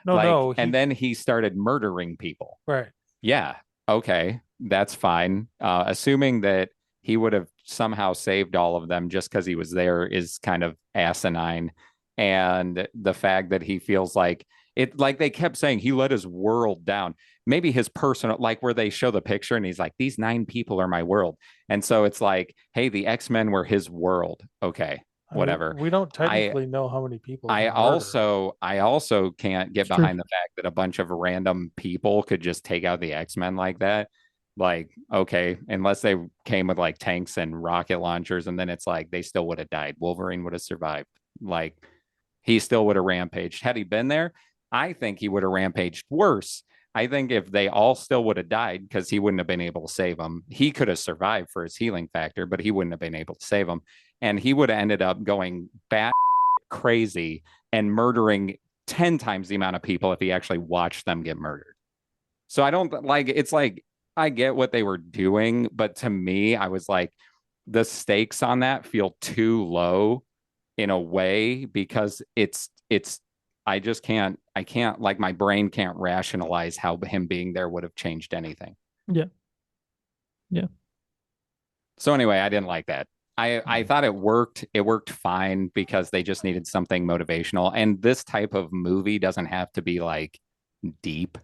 No, like, no. and then he started murdering people. Right. Yeah. Okay. That's fine. Assuming that he would have somehow saved all of them just because he was there is kind of asinine. And the fact that he feels like it, like they kept saying he let his world down. Maybe his personal, like where they show the picture and he's like, these 9 people are my world. And so it's like, hey, the X-Men were his world. Okay. I mean, Whatever. we don't technically know how many people. I he murdered. also can't get It's true. behind the fact that a bunch of random people could just take out the X-Men like that. Like, okay, unless they came with like tanks and rocket launchers, and then it's like they still would have died. Wolverine would have survived. Like, he still would have rampaged. Had he been there, I think he would have rampaged worse. I think if they all still would have died because he wouldn't have been able to save them, he could have survived for his healing factor, but he wouldn't have been able to save them. And he would have ended up going bat crazy and murdering 10 times the amount of people if he actually watched them get murdered. So I don't like it's like I get what they were doing, but to me, I was like, the stakes on that feel too low in a way because it's I just can't like my brain can't rationalize how him being there would have changed anything. Yeah. Yeah. So anyway, I didn't like that. I thought it worked. It worked fine because they just needed something motivational. And this type of movie doesn't have to be like deep.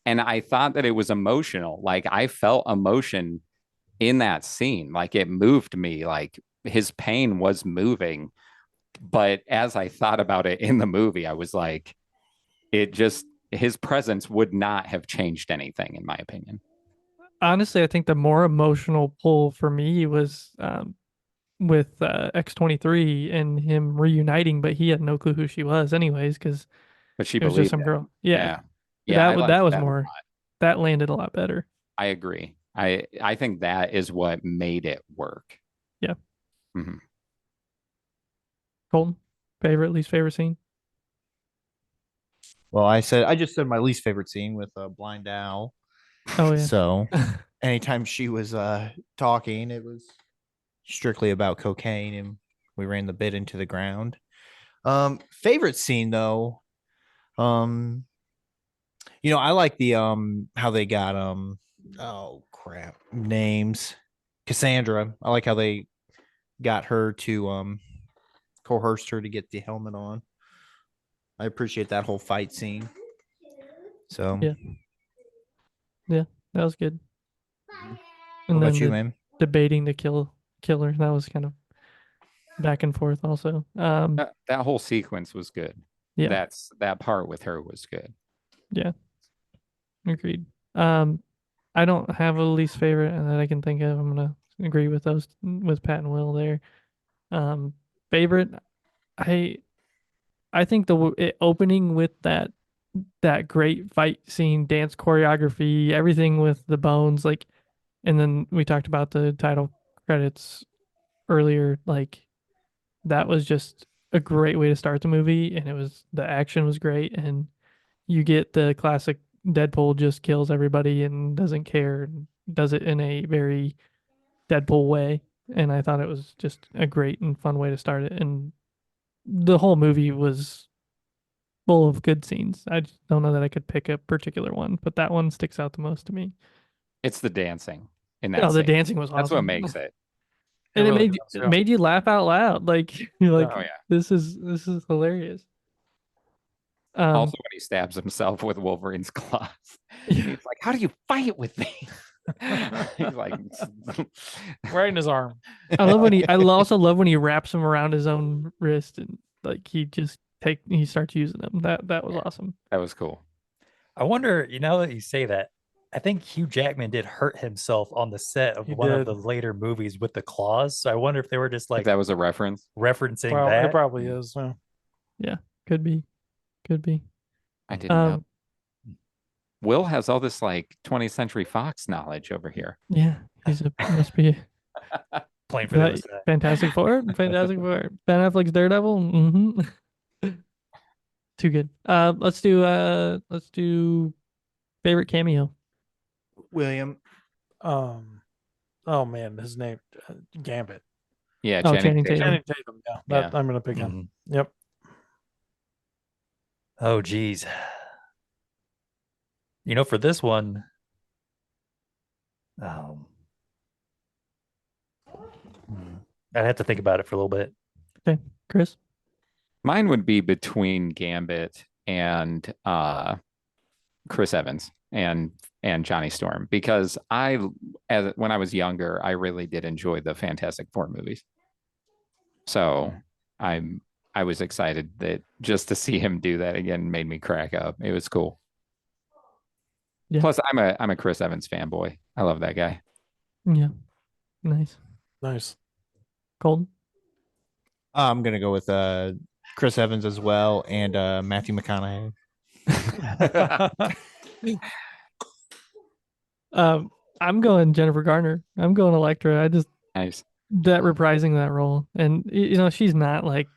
And I thought that it was emotional. Like I felt emotion in that scene. Like it moved me. Like his pain was moving. But as I thought about it in the movie, I was like, it just his presence would not have changed anything, in my opinion. Honestly, I think the more emotional pull for me was with X-23 and him reuniting, but he had no clue who she was, anyways, because But she it was believed just some it. girl. Yeah. Yeah, I liked that was that a more. lot. That landed a lot better. I agree. I think that is what made it work. Yeah. Mhm. Colton, least favorite scene? Well, I just said my least favorite scene with Blind Owl. Oh yeah. So anytime she was talking, it was strictly about cocaine, and we ran the bit into the ground. Favorite scene though, I like the how they got oh crap names, Cassandra. I like how they got her to coerced her to get the helmet on. I appreciate that whole fight scene. So Yeah, that was good. what And about then you, man? debating the killer, that was kind of back and forth also. That whole sequence was good. Yeah. That part with her was good. Agreed. I don't have a least favorite that I can think of. I'm gonna agree with those with Pat and Will there. Favorite, I I think opening with that great fight scene, dance choreography, everything with the bones, like, and then we talked about the title credits earlier. Like, that was just a great way to start the movie, and the action was great, and you get the classic Deadpool just kills everybody and doesn't care, and does it in a very Deadpool way. And I thought it was just a great and fun way to start it. And the whole movie was full of good scenes. I just don't know that I could pick a particular one, but that one sticks out the most to me. It's the dancing in that Oh, the scene. dancing was awesome. That's what makes it. And really it does, yeah. made you laugh out loud. Like, you're like, Oh, yeah. this is hilarious. Also, when he stabs himself with Wolverine's claws, Yeah. he's like, "How do you fight with me?" He's like, Right in his arm. I love when I also love when he wraps them around his own wrist and like he starts using them. That was awesome. That was cool. I wonder, now that you say that, I think Hugh Jackman did hurt himself on the set of He one of did. the later movies with the claws. So I wonder if they were just If like that was a reference. referencing Well, that. it probably is. Yeah. Could be. I didn't know. Um, Will has all this like 20th Century Fox knowledge over here. yeah, must be Playing for the other Right, side. Fantastic Four. Fantastic Four. Ben Affleck's Daredevil. Too good. Let's do favorite cameo. William. Oh man, his name Gambit. Yeah, Oh, Channing Channing Tatum. Tatum. Channing Tatum. Yeah, that I'm gonna pick him. Mhm. Yep. Oh, geez. For this one, I'd have to think about it for a little bit. Okay, Chris. Mine would be between Gambit and Chris Evans and Johnny Storm, because when I was younger, I really did enjoy the Fantastic Four movies. So I was excited that just to see him do that again made me crack up. It was cool. Yeah. Plus, I'm a Chris Evans fanboy. I love that guy. Yeah, nice. Colton. I'm gonna go with Chris Evans as well, and Matthew McConaughey. I'm going Jennifer Garner. I'm going Elektra. I just Nice. that reprising that role, and she's not like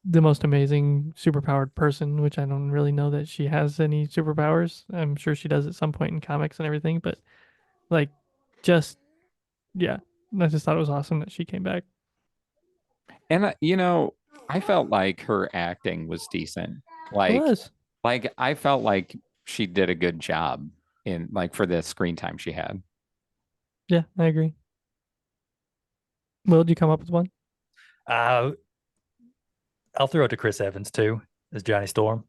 the most amazing superpowered person, which I don't really know that she has any superpowers. I'm sure she does at some point in comics and everything, but like, just yeah, I just thought it was awesome that she came back. And I felt like her acting was decent. It was. Like I felt like she did a good job for the screen time she had. Yeah, I agree. Will, did you come up with one? I'll throw it to Chris Evans too, as Johnny Storm.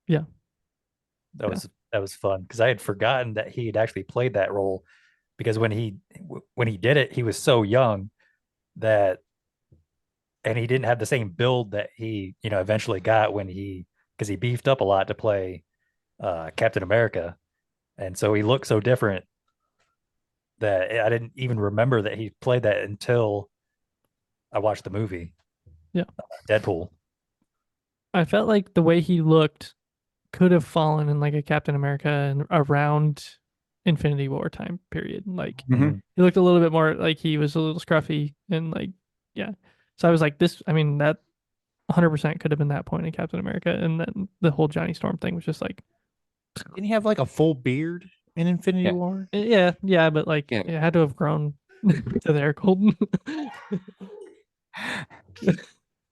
Yeah. That was fun because I had forgotten that he had actually played that role, because when he did it, he was so young and he didn't have the same build that he eventually got because he beefed up a lot to play Captain America, and so he looked so different that I didn't even remember that he played that until I watched the movie. Yeah. Deadpool. I felt like the way he looked could have fallen in like a Captain America and around Infinity War time period. Like, Mhm. he looked a little bit more like he was a little scruffy and like, yeah. So I was like, that 100% could have been that point in Captain America. And then the whole Johnny Storm thing was just like, Didn't he have like a full beard in Infinity Yeah. War? yeah, but like, Yeah. it had to have grown to there, Colton.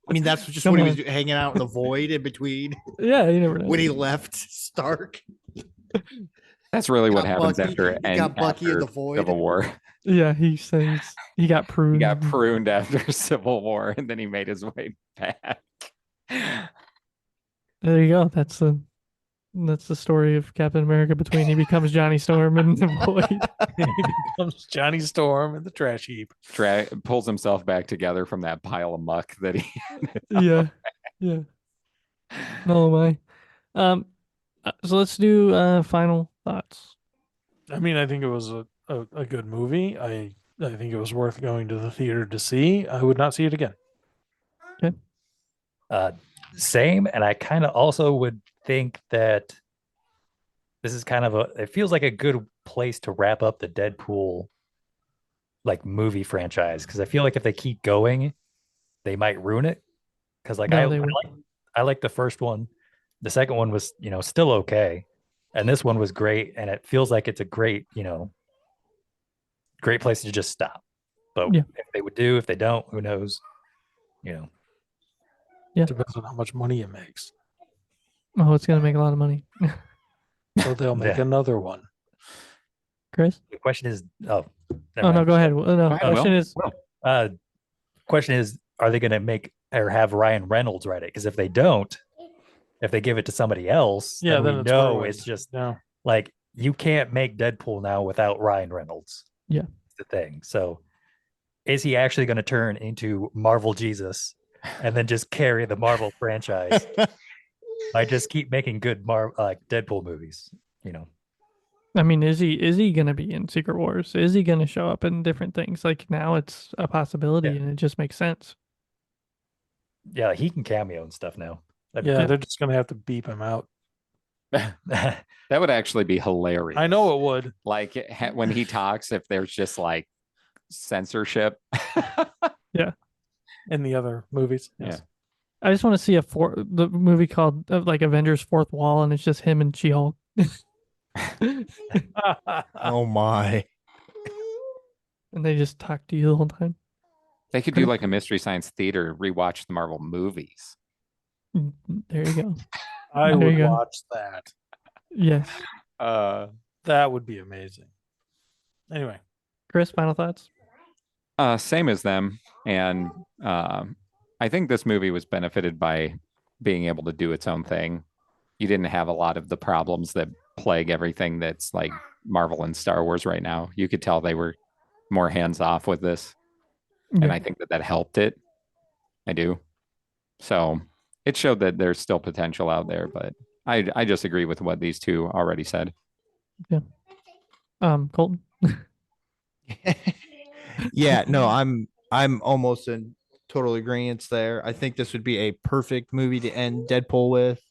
I mean, that's just Come when he on. was hanging out in the void in between Yeah, you never know. when he left Stark. That's really what Got happens Bucky- after he got Bucky in after the void. Civil War. Yeah, he says he got pruned. He got pruned after Civil War, and then he made his way back. There you go. That's the story of Captain America between he becomes Johnny Storm and the Void. He becomes Johnny Storm in the trash heap. Pulls himself back together from that pile of muck that he. Yeah. No, my. So let's do final thoughts. I mean, I think it was a good movie. I think it was worth going to the theater to see. I would not see it again. Same, and I kind of also would think that this is kind of it feels like a good place to wrap up the Deadpool like movie franchise, because I feel like if they keep going, they might ruin it. Because like No, they would. I like the first one. The second one was, still okay. And this one was great. And it feels like it's a great, great place to just stop. But Yeah. if they would do, if they don't, who knows? Yeah. Depends on how much money it makes. Oh, it's gonna make a lot of money. So they'll make Yeah. another one. Chris? The question is, never Oh no, mind. go ahead. No, ahead, question Will. is Question is, are they going to make or have Ryan Reynolds write it? Because if they don't, if they give it to somebody else, Yeah, then then we it's know ruined. it's just No. like you can't make Deadpool now without Ryan Reynolds. Yeah. That's the thing. So is he actually going to turn into Marvel Jesus and then just carry the Marvel franchise? I just keep making good Deadpool movies, I mean, is he gonna be in Secret Wars? Is he gonna show up in different things? Like now it's a possibility Yeah. and it just makes sense. Yeah, he can cameo and stuff now. That'd be Yeah, cool. they're just gonna have to beep him out. That would actually be hilarious. I know it would. Like when he talks, if there's just like censorship. In the other movies. Yes. I just want to see the movie called like Avengers Fourth Wall, and it's just him and She-Hulk. Oh my. And they just talk to you the whole time. They could do like a Mystery Science Theater, rewatch the Marvel movies. There you go. I There would you go. watch that. Yes. That would be amazing. Anyway, Chris, final thoughts? Same as them. And I think this movie was benefited by being able to do its own thing. You didn't have a lot of the problems that plague everything that's like Marvel and Star Wars right now. You could tell they were more hands off with this. And Yeah. I think that helped it. I do. So it showed that there's still potential out there, but I just agree with what these two already said. Colton. Yeah, no, I'm almost in total agreement there. I think this would be a perfect movie to end Deadpool with.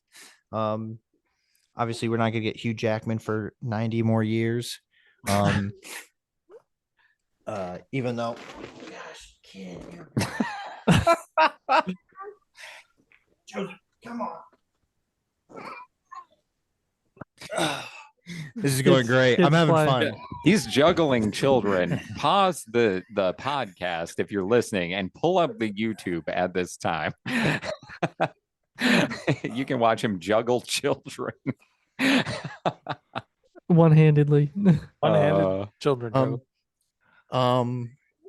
Obviously we're not gonna get Hugh Jackman for 90 more years. Even though gosh, kid, Joseph, come on. This is going great. I'm kids having fly. fun. He's juggling children. Pause the podcast if you're listening and pull up the YouTube at this time. You can watch him juggle children. One-handedly. one-handed children.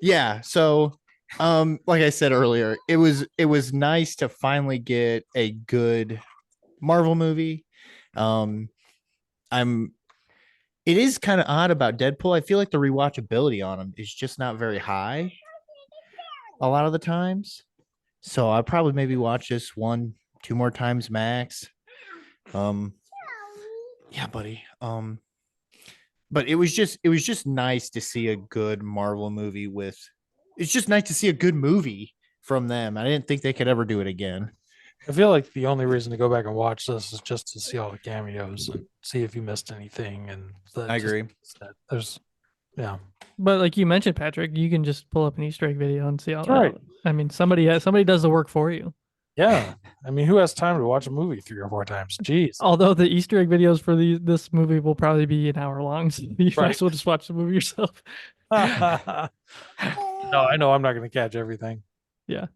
Yeah, so like I said earlier, it was nice to finally get a good Marvel movie. It is kind of odd about Deadpool. I feel like the rewatchability on him is just not very high a lot of the times. So I probably maybe watch this 1-2 more times max. Yeah, buddy. But it was just nice to see a good Marvel movie it's just nice to see a good movie from them. I didn't think they could ever do it again. I feel like the only reason to go back and watch this is just to see all the cameos and see if you missed anything. And I agree. There's, yeah. But like you mentioned, Patrick, you can just pull up an Easter egg video and see all That's that. right. I mean, somebody does the work for you. Yeah. I mean, who has time to watch a movie 3 or 4 times? Jeez. Although the Easter egg videos for this movie will probably be an hour long, so you might as well just watch the movie yourself. No, I know I'm not going to catch everything. Yeah,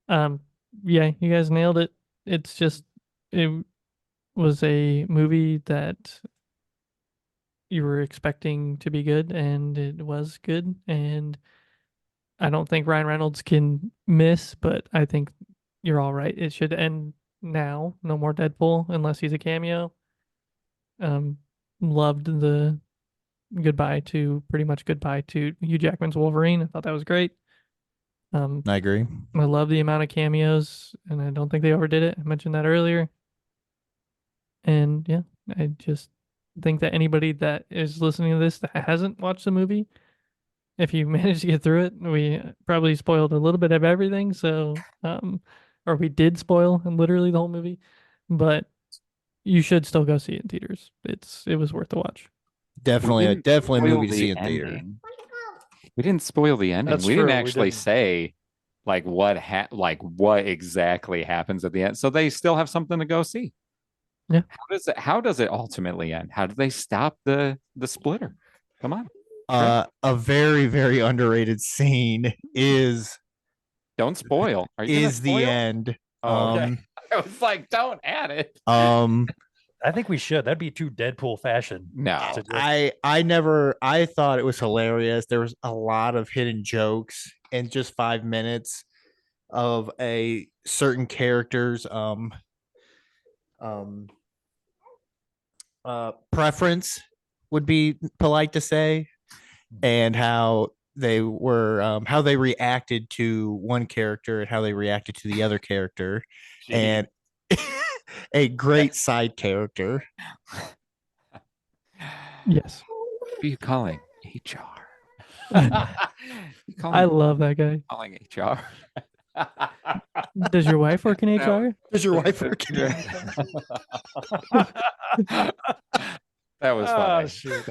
you guys nailed it. It was a movie that you were expecting to be good, and it was good. And I don't think Ryan Reynolds can miss, but I think you're all right. It should end now. No more Deadpool unless he's a cameo. Loved the goodbye to Hugh Jackman's Wolverine. I thought that was great. I agree. I love the amount of cameos, and I don't think they overdid it. I mentioned that earlier. And yeah, I just think that anybody that is listening to this that hasn't watched the movie, if you managed to get through it, we probably spoiled a little bit of everything. So, or we did spoil literally the whole movie, but you should still go see it in theaters. It was worth the watch. Definitely a Spoil movie to the see in theater. ending. We didn't spoil the ending. That's We didn't true, we actually didn't. say like what exactly happens at the end. So they still have something to go see. Yeah. How does it ultimately end? How do they stop the splitter? Come on. A very, very underrated scene is Don't spoil. Are you gonna the spoil? end. Oh, okay. I was like, don't add it. I think we should. That'd be too Deadpool fashion. No. to just- I thought it was hilarious. There was a lot of hidden jokes in just 5 minutes of a certain character's preference, would be polite to say, and how they reacted to one character and how they reacted to the other character, and a great side character. Yes. Who are you calling? HR. You I love that guy. calling HR. Does your wife work in That HR? Does your wife work in it? That was Oh, funny. shoot.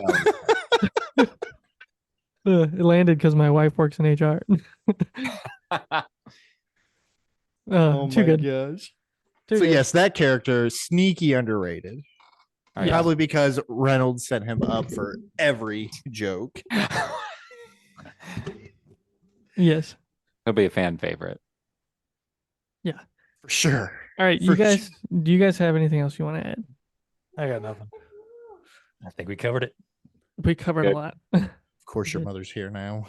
It landed because my wife works in HR. Too good. gosh. Too So good. yes, that character sneaky underrated. Oh, yeah. Probably because Reynolds set him up for every joke. Yes. He'll be a fan favorite. For sure. All right, For you guys. Do you guys have anything else you want to add? I got nothing. I think we covered it. We covered Good. a lot. Of course, your Good. mother's here now.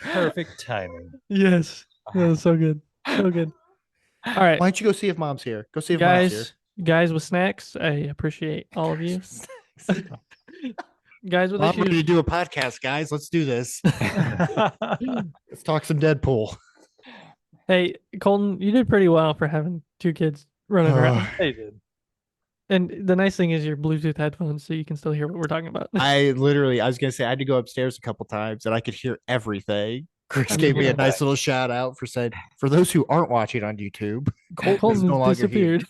Perfect timing. Yes, that was so good. So good. All right, Why don't you go see if mom's here? Go see if mom's here. guys with snacks. I appreciate all of you. Guys with Well, I'm ready to issues. do a podcast, guys. Let's do this. Let's talk some Deadpool. Hey, Colton, you did pretty well for having two kids running around. They did. And the nice thing is your Bluetooth headphones, so you can still hear what we're talking about. I was gonna say I had to go upstairs a couple times and I could hear everything. Chris I'm gave me a hearing nice little shout out for saying, for those who aren't watching on YouTube, Colton's Colton no longer here. disappeared.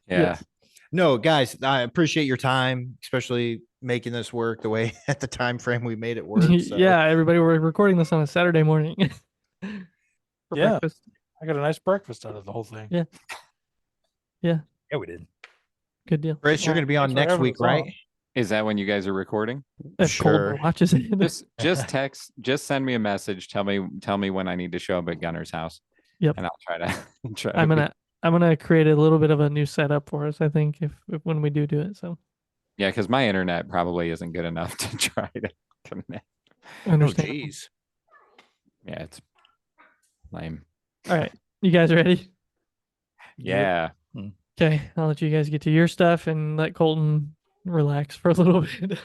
Yeah. Yes. No, guys, I appreciate your time, especially making this work the way at the time frame we made it work. So. Yeah, everybody, we're recording this on a Saturday morning. For Yeah. breakfast. I got a nice breakfast out of the whole thing. Yeah. Yeah, we did. Good deal. Chris, you're Well, gonna be on thanks for next having week, us on. right? Is that when you guys are recording? If Sure. Colton watches it. Just send me a message. Tell me when I need to show up at Gunner's house. Yep. And I'll try to I'm gonna create a little bit of a new setup for us. I think if when we do it. So Yeah, because my internet probably isn't good enough to try to connect. Oh, understand. jeez. Yeah, it's lame. All right, you guys ready? Yeah. Okay, I'll let you guys get to your stuff and let Colton relax for a little bit.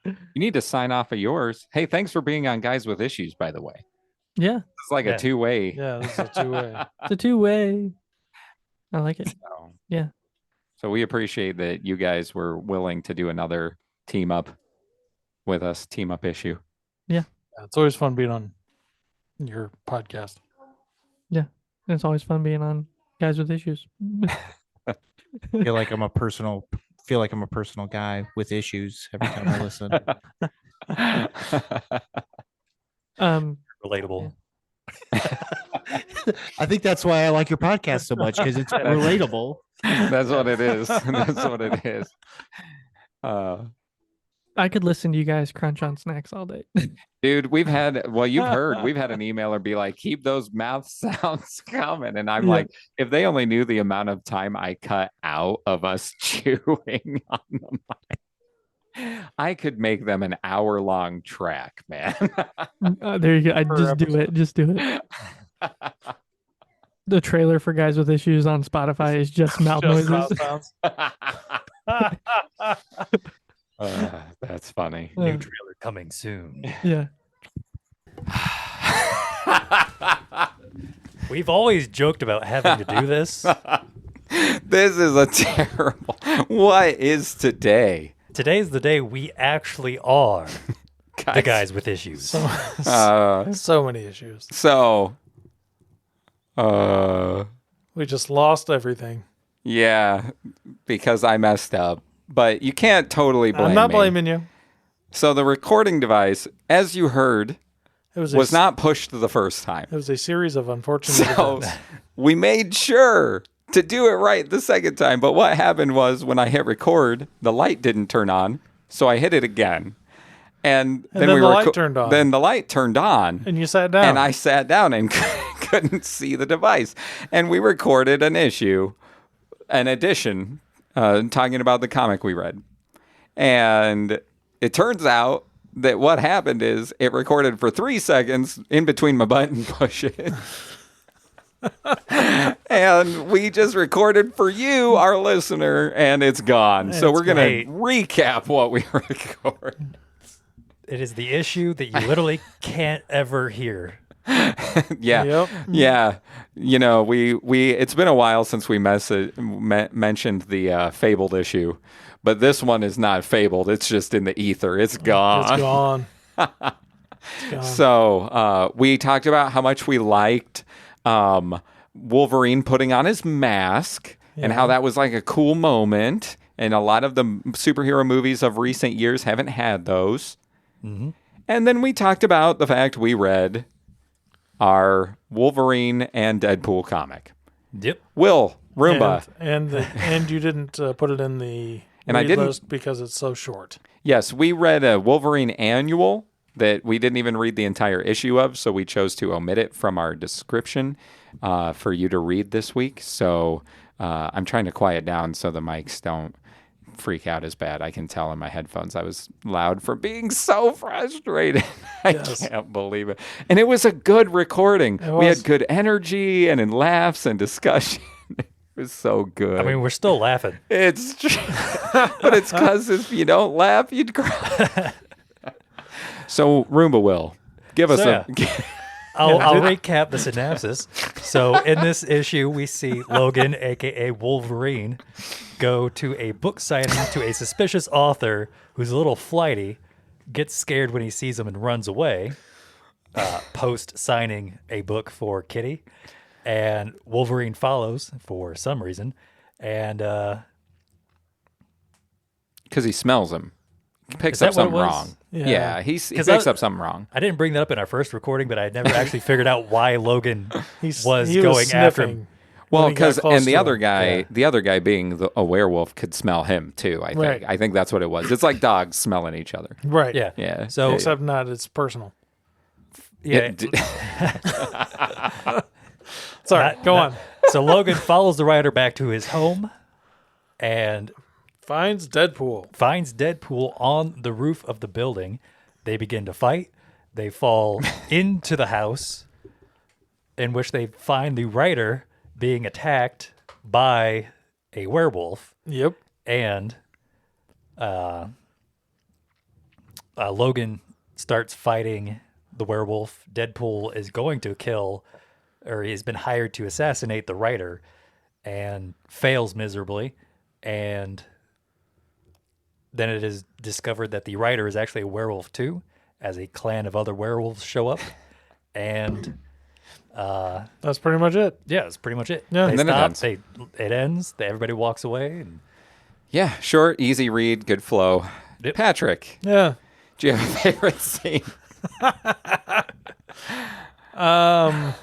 You need to sign off of yours. Hey, thanks for being on Guys with Issues, by the way. Yeah, It's like Yeah. a two-way. Yeah, this is a two-way. it's a two-way. I like it. So, Yeah. So we appreciate that you guys were willing to do another team up with us, team up issue. Yeah, it's always fun being on your podcast. It's always fun being on Guys with Issues. Feel like I'm a personal guy with issues every time I listen. Relatable. I think that's why I like your podcast so much, because it's relatable. That's what it is. That's what it is. I could listen to you guys crunch on snacks all day. Dude, you've heard, we've had an emailer be like, keep those mouth sounds coming. And I'm Yeah. like, if they only knew the amount of time I cut out of us chewing on the mic, I could make them an hour-long track, man. There you go. Per Just do it. Just do it. The trailer for Guys with Issues on Spotify is just mouth Just noises. mouth sounds. That's funny. Uh, New trailer coming soon. Yeah. We've always joked about having to do this, This is a terrible. What is today? Today's the day we actually are the guys with issues. So many issues. So, We just lost everything. yeah, because I messed up. But you can't totally blame me. I'm not blaming you. So the recording device, as you heard, It was not pushed the first time. It was a series of unfortunate So events. we made sure to do it right the second time. But what happened was when I hit record, the light didn't turn on. So I hit it again. And then we the light turned on. Then the light turned on. And you sat down. And I sat down and couldn't see the device. And we recorded an edition, talking about the comic we read. And it turns out that what happened is it recorded for 3 seconds in between my button pushes. And we just recorded for you, our listener, and it's gone. So we're going to recap what we recorded. It is the issue that you literally can't ever hear. Yeah. Yep. Yeah. You know, we it's been a while since we mentioned the fabled issue, but this one is not fabled. It's just in the ether. It's gone. It's gone. It's gone. So we talked about how much we liked Wolverine putting on his mask and how that was like a cool moment. And a lot of the superhero movies of recent years haven't had those. Mm-hmm. And then we talked about the fact we read our Wolverine and Deadpool comic. Yep. Will, Roomba. And you didn't put it in the And I read didn't- list because it's so short. Yes, we read a Wolverine annual that we didn't even read the entire issue of, so we chose to omit it from our description for you to read this week. So I'm trying to quiet down so the mics don't freak out as bad. I can tell in my headphones I was loud for being so frustrated. I can't believe it. And it was a good recording. We had good energy and in laughs and discussion. It was so good. I mean, we're still laughing. It's true. But it's because if you don't laugh, you'd cry. So, Roomba Will, give us I'll recap the synopsis. So in this issue, we see Logan, a.k.a. Wolverine, go to a book signing to a suspicious author who's a little flighty, gets scared when he sees him and runs away, post signing a book for Kitty. And Wolverine follows for some reason. And because he smells him. He picks Is that up what it something was? wrong. Yeah. Yeah, he 'Cause picks up something wrong. I didn't bring that up in our first recording, but I had never actually figured out why Logan He was was going after sniffing him. Well, when he got because close and the to other him. guy, the other guy being a werewolf, could smell him too. I think. Right. I think that's what it was. It's like dogs smelling each other. Right. Yeah. Yeah. So Except not, it's personal. yeah. Sorry, go on. So Logan follows the writer back to his home and Finds Deadpool. finds Deadpool on the roof of the building. They begin to fight. They fall into the house, in which they find the writer being attacked by a werewolf. Yep. And Logan starts fighting the werewolf. Deadpool is going to kill, or he's been hired to assassinate the writer, and fails miserably. And then it is discovered that the writer is actually a werewolf too, as a clan of other werewolves show up. And That's pretty much it. yeah, that's pretty much it. Yeah. They And then it stop. ends. It ends. Everybody walks away. And Yeah, short, easy read, good flow. Yep. Patrick, Yeah. do you have a favorite scene? Now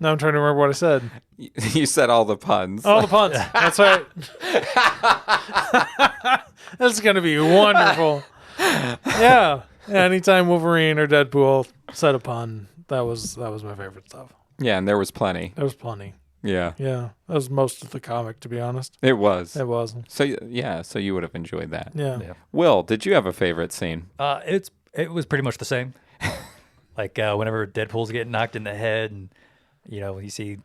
I'm trying to remember what I said. You said all the puns. Oh, the puns. That's right. That's gonna be wonderful. Yeah. Anytime Wolverine or Deadpool said a pun, that was my favorite stuff. Yeah, and there was plenty. There was plenty. Yeah, Yeah. That was most of the comic, to be honest. it was. It was. So yeah, so you would have enjoyed that. Yeah. yeah. Will, did you have a favorite scene? It was pretty much the same. Like whenever Deadpool's getting knocked in the head, and you see,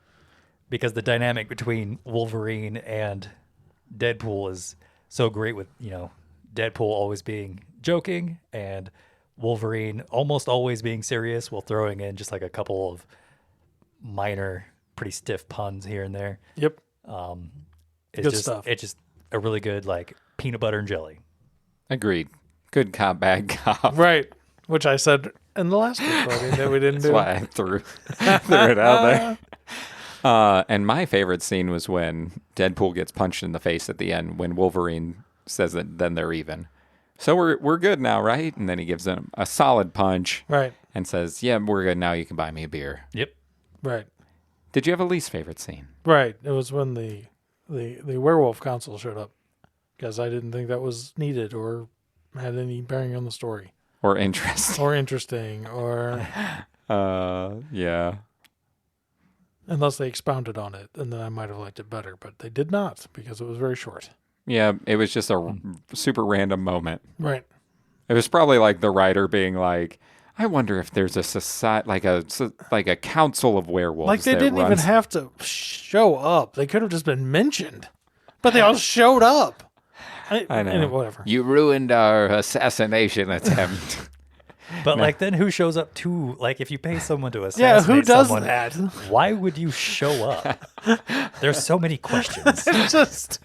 because the dynamic between Wolverine and Deadpool is so great, with Deadpool always being joking and Wolverine almost always being serious, while throwing in just like a couple of minor, pretty stiff puns here and there. Yep. It's Good just stuff. it's just a really good like peanut butter and jelly. Agreed. Good cop, bad cop. Right. Which I said in the last recording that we didn't That's do. why I threw it out there. And my favorite scene was when Deadpool gets punched in the face at the end when Wolverine says that then they're even. So we're good now, right? And then he gives him a solid punch Right. and says, "Yeah, we're good now. You can buy me a beer." Yep. Right. Did you have a least favorite scene? Right. It was when the werewolf council showed up because I didn't think that was needed or had any bearing on the story Or interesting? or interesting or Yeah. unless they expounded on it, and then I might have liked it better, but they did not because it was very short. Yeah, it was just a super random moment. Right. It was probably like the writer being like, "I wonder if there's a society, like a council of werewolves." Like they that didn't even runs-" have to show up. They could have just been mentioned, but they all showed up. I know. Anyway, whatever. You ruined our assassination attempt. But like then who shows up to like if you pay someone to assassinate Yeah, who does someone, that? why would you show up? There's so many questions. It's just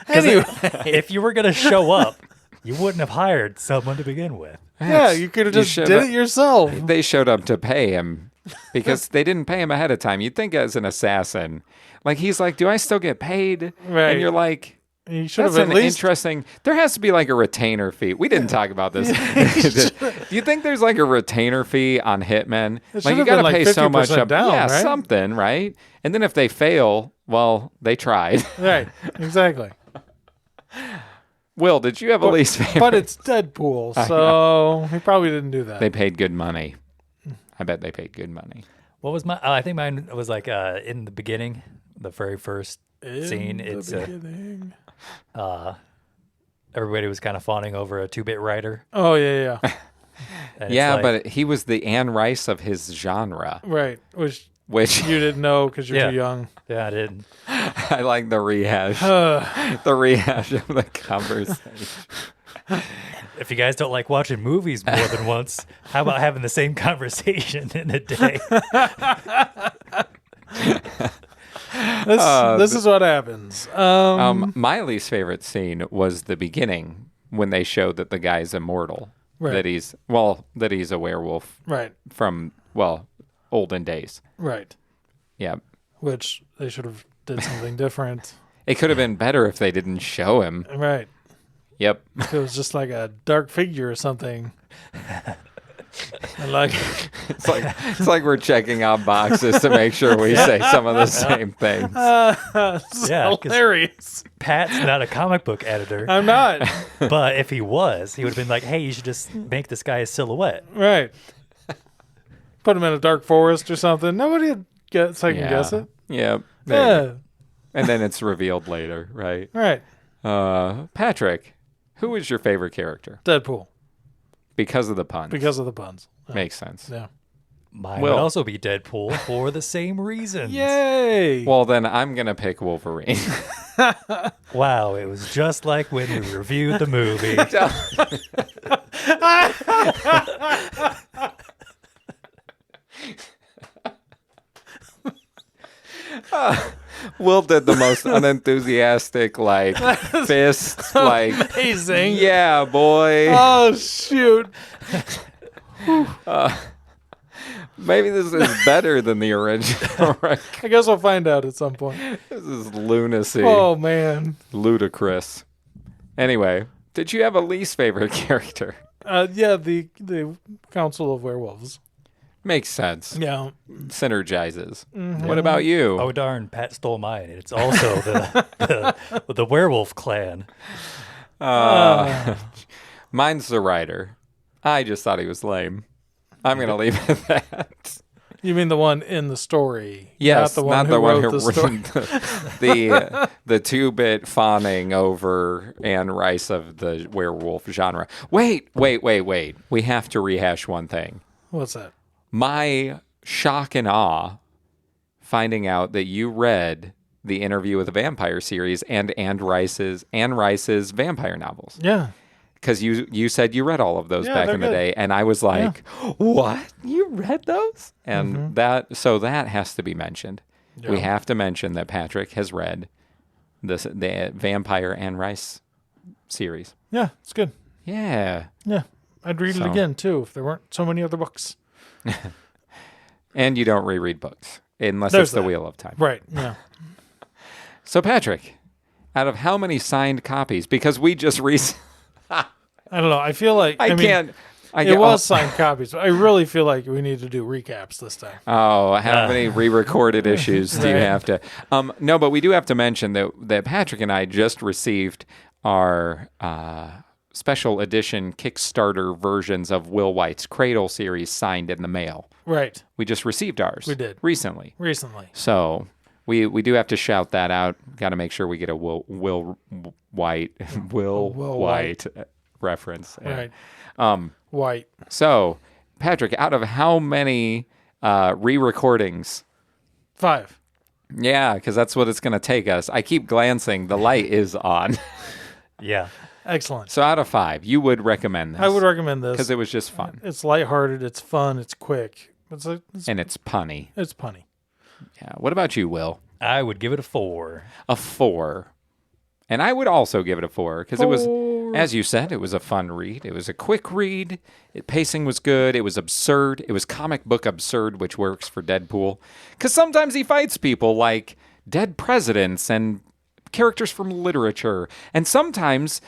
'Cause anyway. if you were gonna show up, you wouldn't have hired someone to begin with. Yeah, you could have You just should did have- it yourself. They showed up to pay him because they didn't pay him ahead of time. You'd think as an assassin, like he's like, "Do I still get paid?" Right. And you're like, You should "That's have an at least. interesting." There has to be like a retainer fee. We didn't talk about this. Do you think there's like a retainer fee on hitmen? It Like should you have got been, to like, pay so much 50% up, down, yeah, right? something, right? And then if they fail, well, they tried. Right. Exactly. Will, did you have a least favorite? But it's Deadpool, so he probably didn't do that. They paid good money. I bet they paid good money. What was my? I think mine was like in the beginning, the very first In scene. the It's beginning. everybody was kind of fawning over a 2-bit writer. Oh yeah, yeah. And Yeah, it's like, but he was the Anne Rice of his genre, Right. Which which you didn't know because you're Yeah. too young. yeah, I didn't. I like the rehash. Uh, The rehash of the conversation. If you guys don't like watching movies more than once, how about having the same conversation in a day? this is what happens. My least favorite scene was the beginning when they showed that the guy's immortal. Right. That he's a werewolf Right. from olden days. Right. Yeah. Which they should have did something different. It could have been better if they didn't show him. Right. Yep. If it was just like a dark figure or something. And like It's like we're checking out boxes to make sure we say some of the same things. it's Yeah, 'cause- hilarious. Pat's not a comic book editor, I'm not. but if he was, he would have been like, "Hey, you should just make this guy a silhouette." Right. Put him in a dark forest or something. Nobody would second guess it. Yep. Yeah. And then it's revealed later, right? Right. Patrick, who is your favorite character? Deadpool. Because of the puns. Because of the puns. Yeah. Makes sense. Yeah. Mine Will. would also be Deadpool for the same reasons. Yay. Well, then I'm going to pick Wolverine. Wow, it was just like when we reviewed the movie. Will did the most unenthusiastic, like, fist, like, Amazing. yeah, boy. Oh, shoot. Maybe this is better than the original. Right? I guess we'll find out at some point. This is lunacy. Oh, man. Ludicrous. Anyway, did you have a least favorite character? Yeah, the Council of Werewolves. Makes sense. Yeah. Synergizes. What about you? Oh darn, Pat stole mine. It's also the werewolf clan. Mine's the writer. I just thought he was lame. I'm going to leave it at that. You mean the one in the story? Yes, not the one who wrote the story. the 2-bit fawning over Anne Rice of the werewolf genre. Wait. We have to rehash one thing. What's that? My shock and awe finding out that you read the Interview with a Vampire series and Anne Rice's vampire novels. Yeah. Because you said you read all of those Yeah, back they're in the good. day, and I was like, "What? You read those?" And that has to be mentioned. We Yeah. have to mention that Patrick has read the Vampire Anne Rice series. Yeah, it's good. Yeah. Yeah, I'd read it So- again too if there weren't so many other books. And you don't reread books unless There's it's the that. Wheel of Time. Right. Yeah. So Patrick, out of how many signed copies? Because we just I don't know. I feel like I mean, can't. I It get- was signed copies, but I really feel like we need to do recaps this time. Oh, how many re-recorded issues do you Right. have to? No, but we do have to mention that Patrick and I just received our special edition Kickstarter versions of Will White's Cradle series signed in the mail. Right. We just received ours. We did. Recently. Recently. So we do have to shout that out. Got to make sure we get a Will White Will Will White reference. Yeah. Right. White. So Patrick, out of how many re-recordings? 5. Yeah, because that's what it's going to take us. I keep glancing. The light is on. Yeah. Excellent. So out of 5, you would recommend this? I would recommend this because it was just fun It's lighthearted. It's fun. It's quick. It's and it's punny. it's punny. Yeah. What about you, Will? I would give it a 4. A 4. And I would also give it a 4 because it was, as you said, it was a fun read. It was a quick read. Pacing was good. It was absurd. It was comic book absurd, which works for Deadpool. Because sometimes he fights people like dead presidents and characters from literature. And sometimes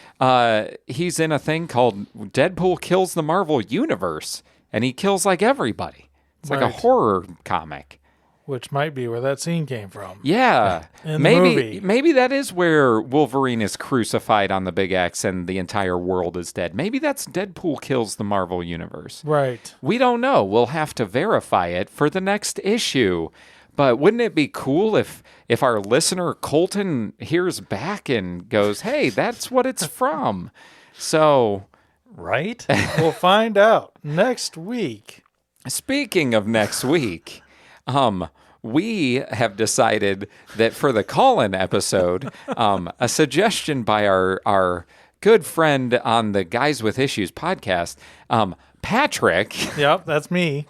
he's in a thing called Deadpool Kills the Marvel Universe. And he kills like everybody. It's like a Right. horror comic. Which might be where that scene came from. Yeah. In the maybe movie. maybe that is where Wolverine is crucified on the Big X and the entire world is dead. Maybe that's Deadpool Kills the Marvel Universe. Right. We don't know. We'll have to verify it for the next issue. But wouldn't it be cool if our listener Colton hears back and goes, "Hey, that's what it's from." So, Right? We'll find out next week. speaking of next week, we have decided that for the call-in episode, a suggestion by our good friend on the Guys with Issues podcast, Patrick, Yep, that's me.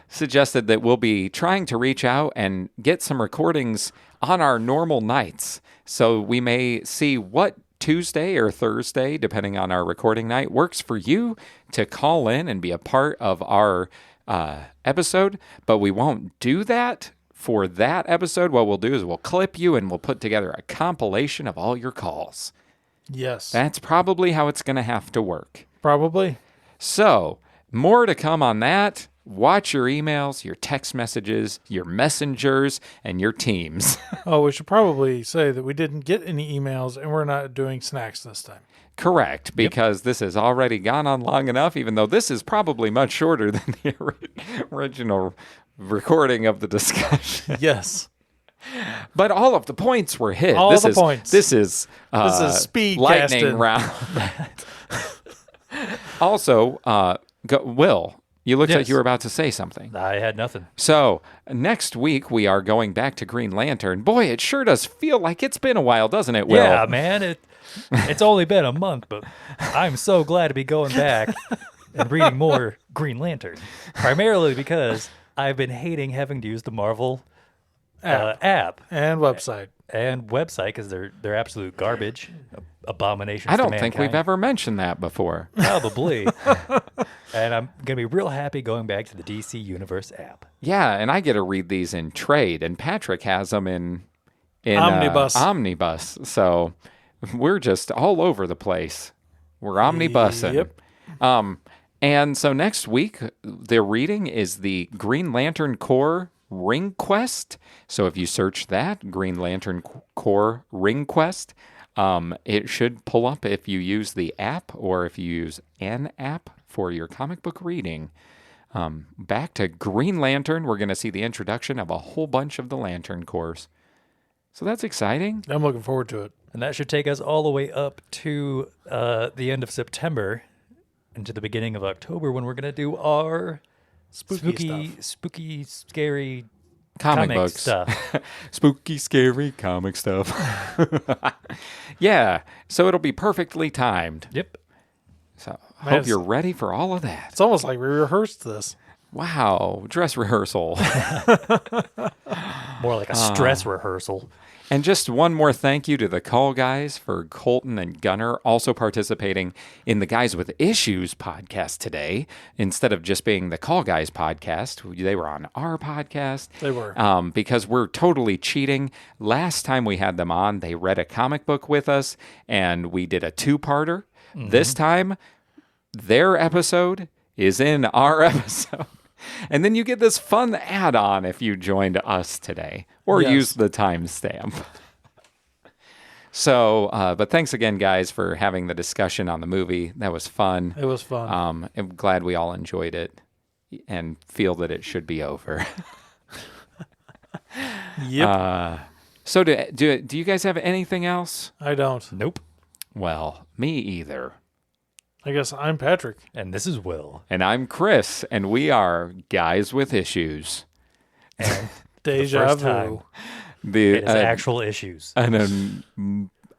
suggested that we'll be trying to reach out and get some recordings on our normal nights. So we may see what Tuesday or Thursday, depending on our recording night, works for you to call in and be a part of our episode, but we won't do that for that episode. What we'll do is we'll clip you and we'll put together a compilation of all your calls. Yes. That's probably how it's going to have to work. Probably. So, more to come on that. Watch your emails, your text messages, your messengers, and your teams. Oh, we should probably say that we didn't get any emails and we're not doing snacks this time. Correct, because this has already gone on long enough, even though this is probably much shorter than the original recording of the discussion. Yes. But all of the points were hit. All this the is, points. This is speed lightning casting. round. Also, Will, you looked like Yes. you were about to say something. I had nothing. So next week we are going back to Green Lantern. Boy, it sure does feel like it's been a while, doesn't it, Will? Yeah, man. It's only been a month, but I'm so glad to be going back and reading more Green Lantern. Primarily because I've been hating having to use the Marvel app And website. and website because they're absolute garbage, abominations. I don't to think mankind. we've ever mentioned that before. Probably. And I'm gonna be real happy going back to the DC Universe app. Yeah, and I get to read these in trade, and Patrick has them in Omnibus. Omnibus. So we're just all over the place. We're omnibussing. Yep. And so next week, the reading is the Green Lantern Corps Ring Quest. So if you search that, Green Lantern Corps Ring Quest, it should pull up if you use the app or if you use an app for your comic book reading. Back to Green Lantern, we're going to see the introduction of a whole bunch of the Lantern Corps. So that's exciting. I'm looking forward to it. And that should take us all the way up to the end of September into the beginning of October when we're gonna do our spooky, scary Comic comic books. stuff. Spooky, scary comic stuff. Yeah, so it'll be perfectly timed. Yep. So I Man, hope it's- you're ready for all of that. It's almost like we rehearsed this. Wow, dress rehearsal. More like a stress rehearsal. And just one more thank you to the call guys for Colton and Gunner also participating in the Guys with Issues podcast today. Instead of just being the Call Guys podcast, they were on our podcast. They were. Because we're totally cheating. Last time we had them on, they read a comic book with us and we did a 2-parter. This time, their episode is in our episode. And then you get this fun add-on if you joined us today or use the timestamp. So, but thanks again, guys, for having the discussion on the movie. That was fun. It was fun. I'm glad we all enjoyed it and feel that it should be over. Yep. So do you guys have anything else? I don't. Nope. Well, me either. I guess I'm Patrick. And this is Will. And I'm Chris, and we are Guys with Issues. And Deja first vu. time. The It is actual issues. an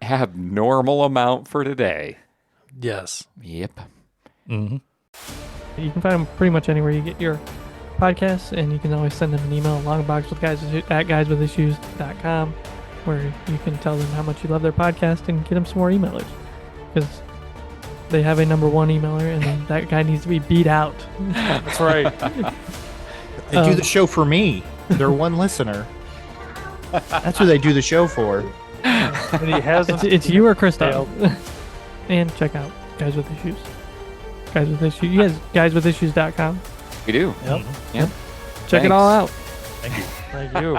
abnormal amount for today. Yes. Yep. Mm-hmm. You can find them pretty much anywhere you get your podcasts, and you can always send them an email, longboxwithguys@guyswithissues.com, where you can tell them how much you love their podcast and get them some more emailers. Because they have a number 1 emailer, and that guy needs to be beat out. That's right. They do the show for me. They're one listener. That's who they do the show for. And he hasn't. It's you or Christoph. And check out Guys with Issues. Guys with Issues. You guys, guyswithissues.com. We do. Yep. Yep. Check it all out. Thank you. Thank you.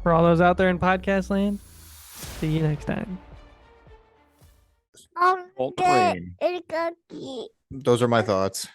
For all those out there in podcast land, see you next time. Wolverine. Those are my thoughts.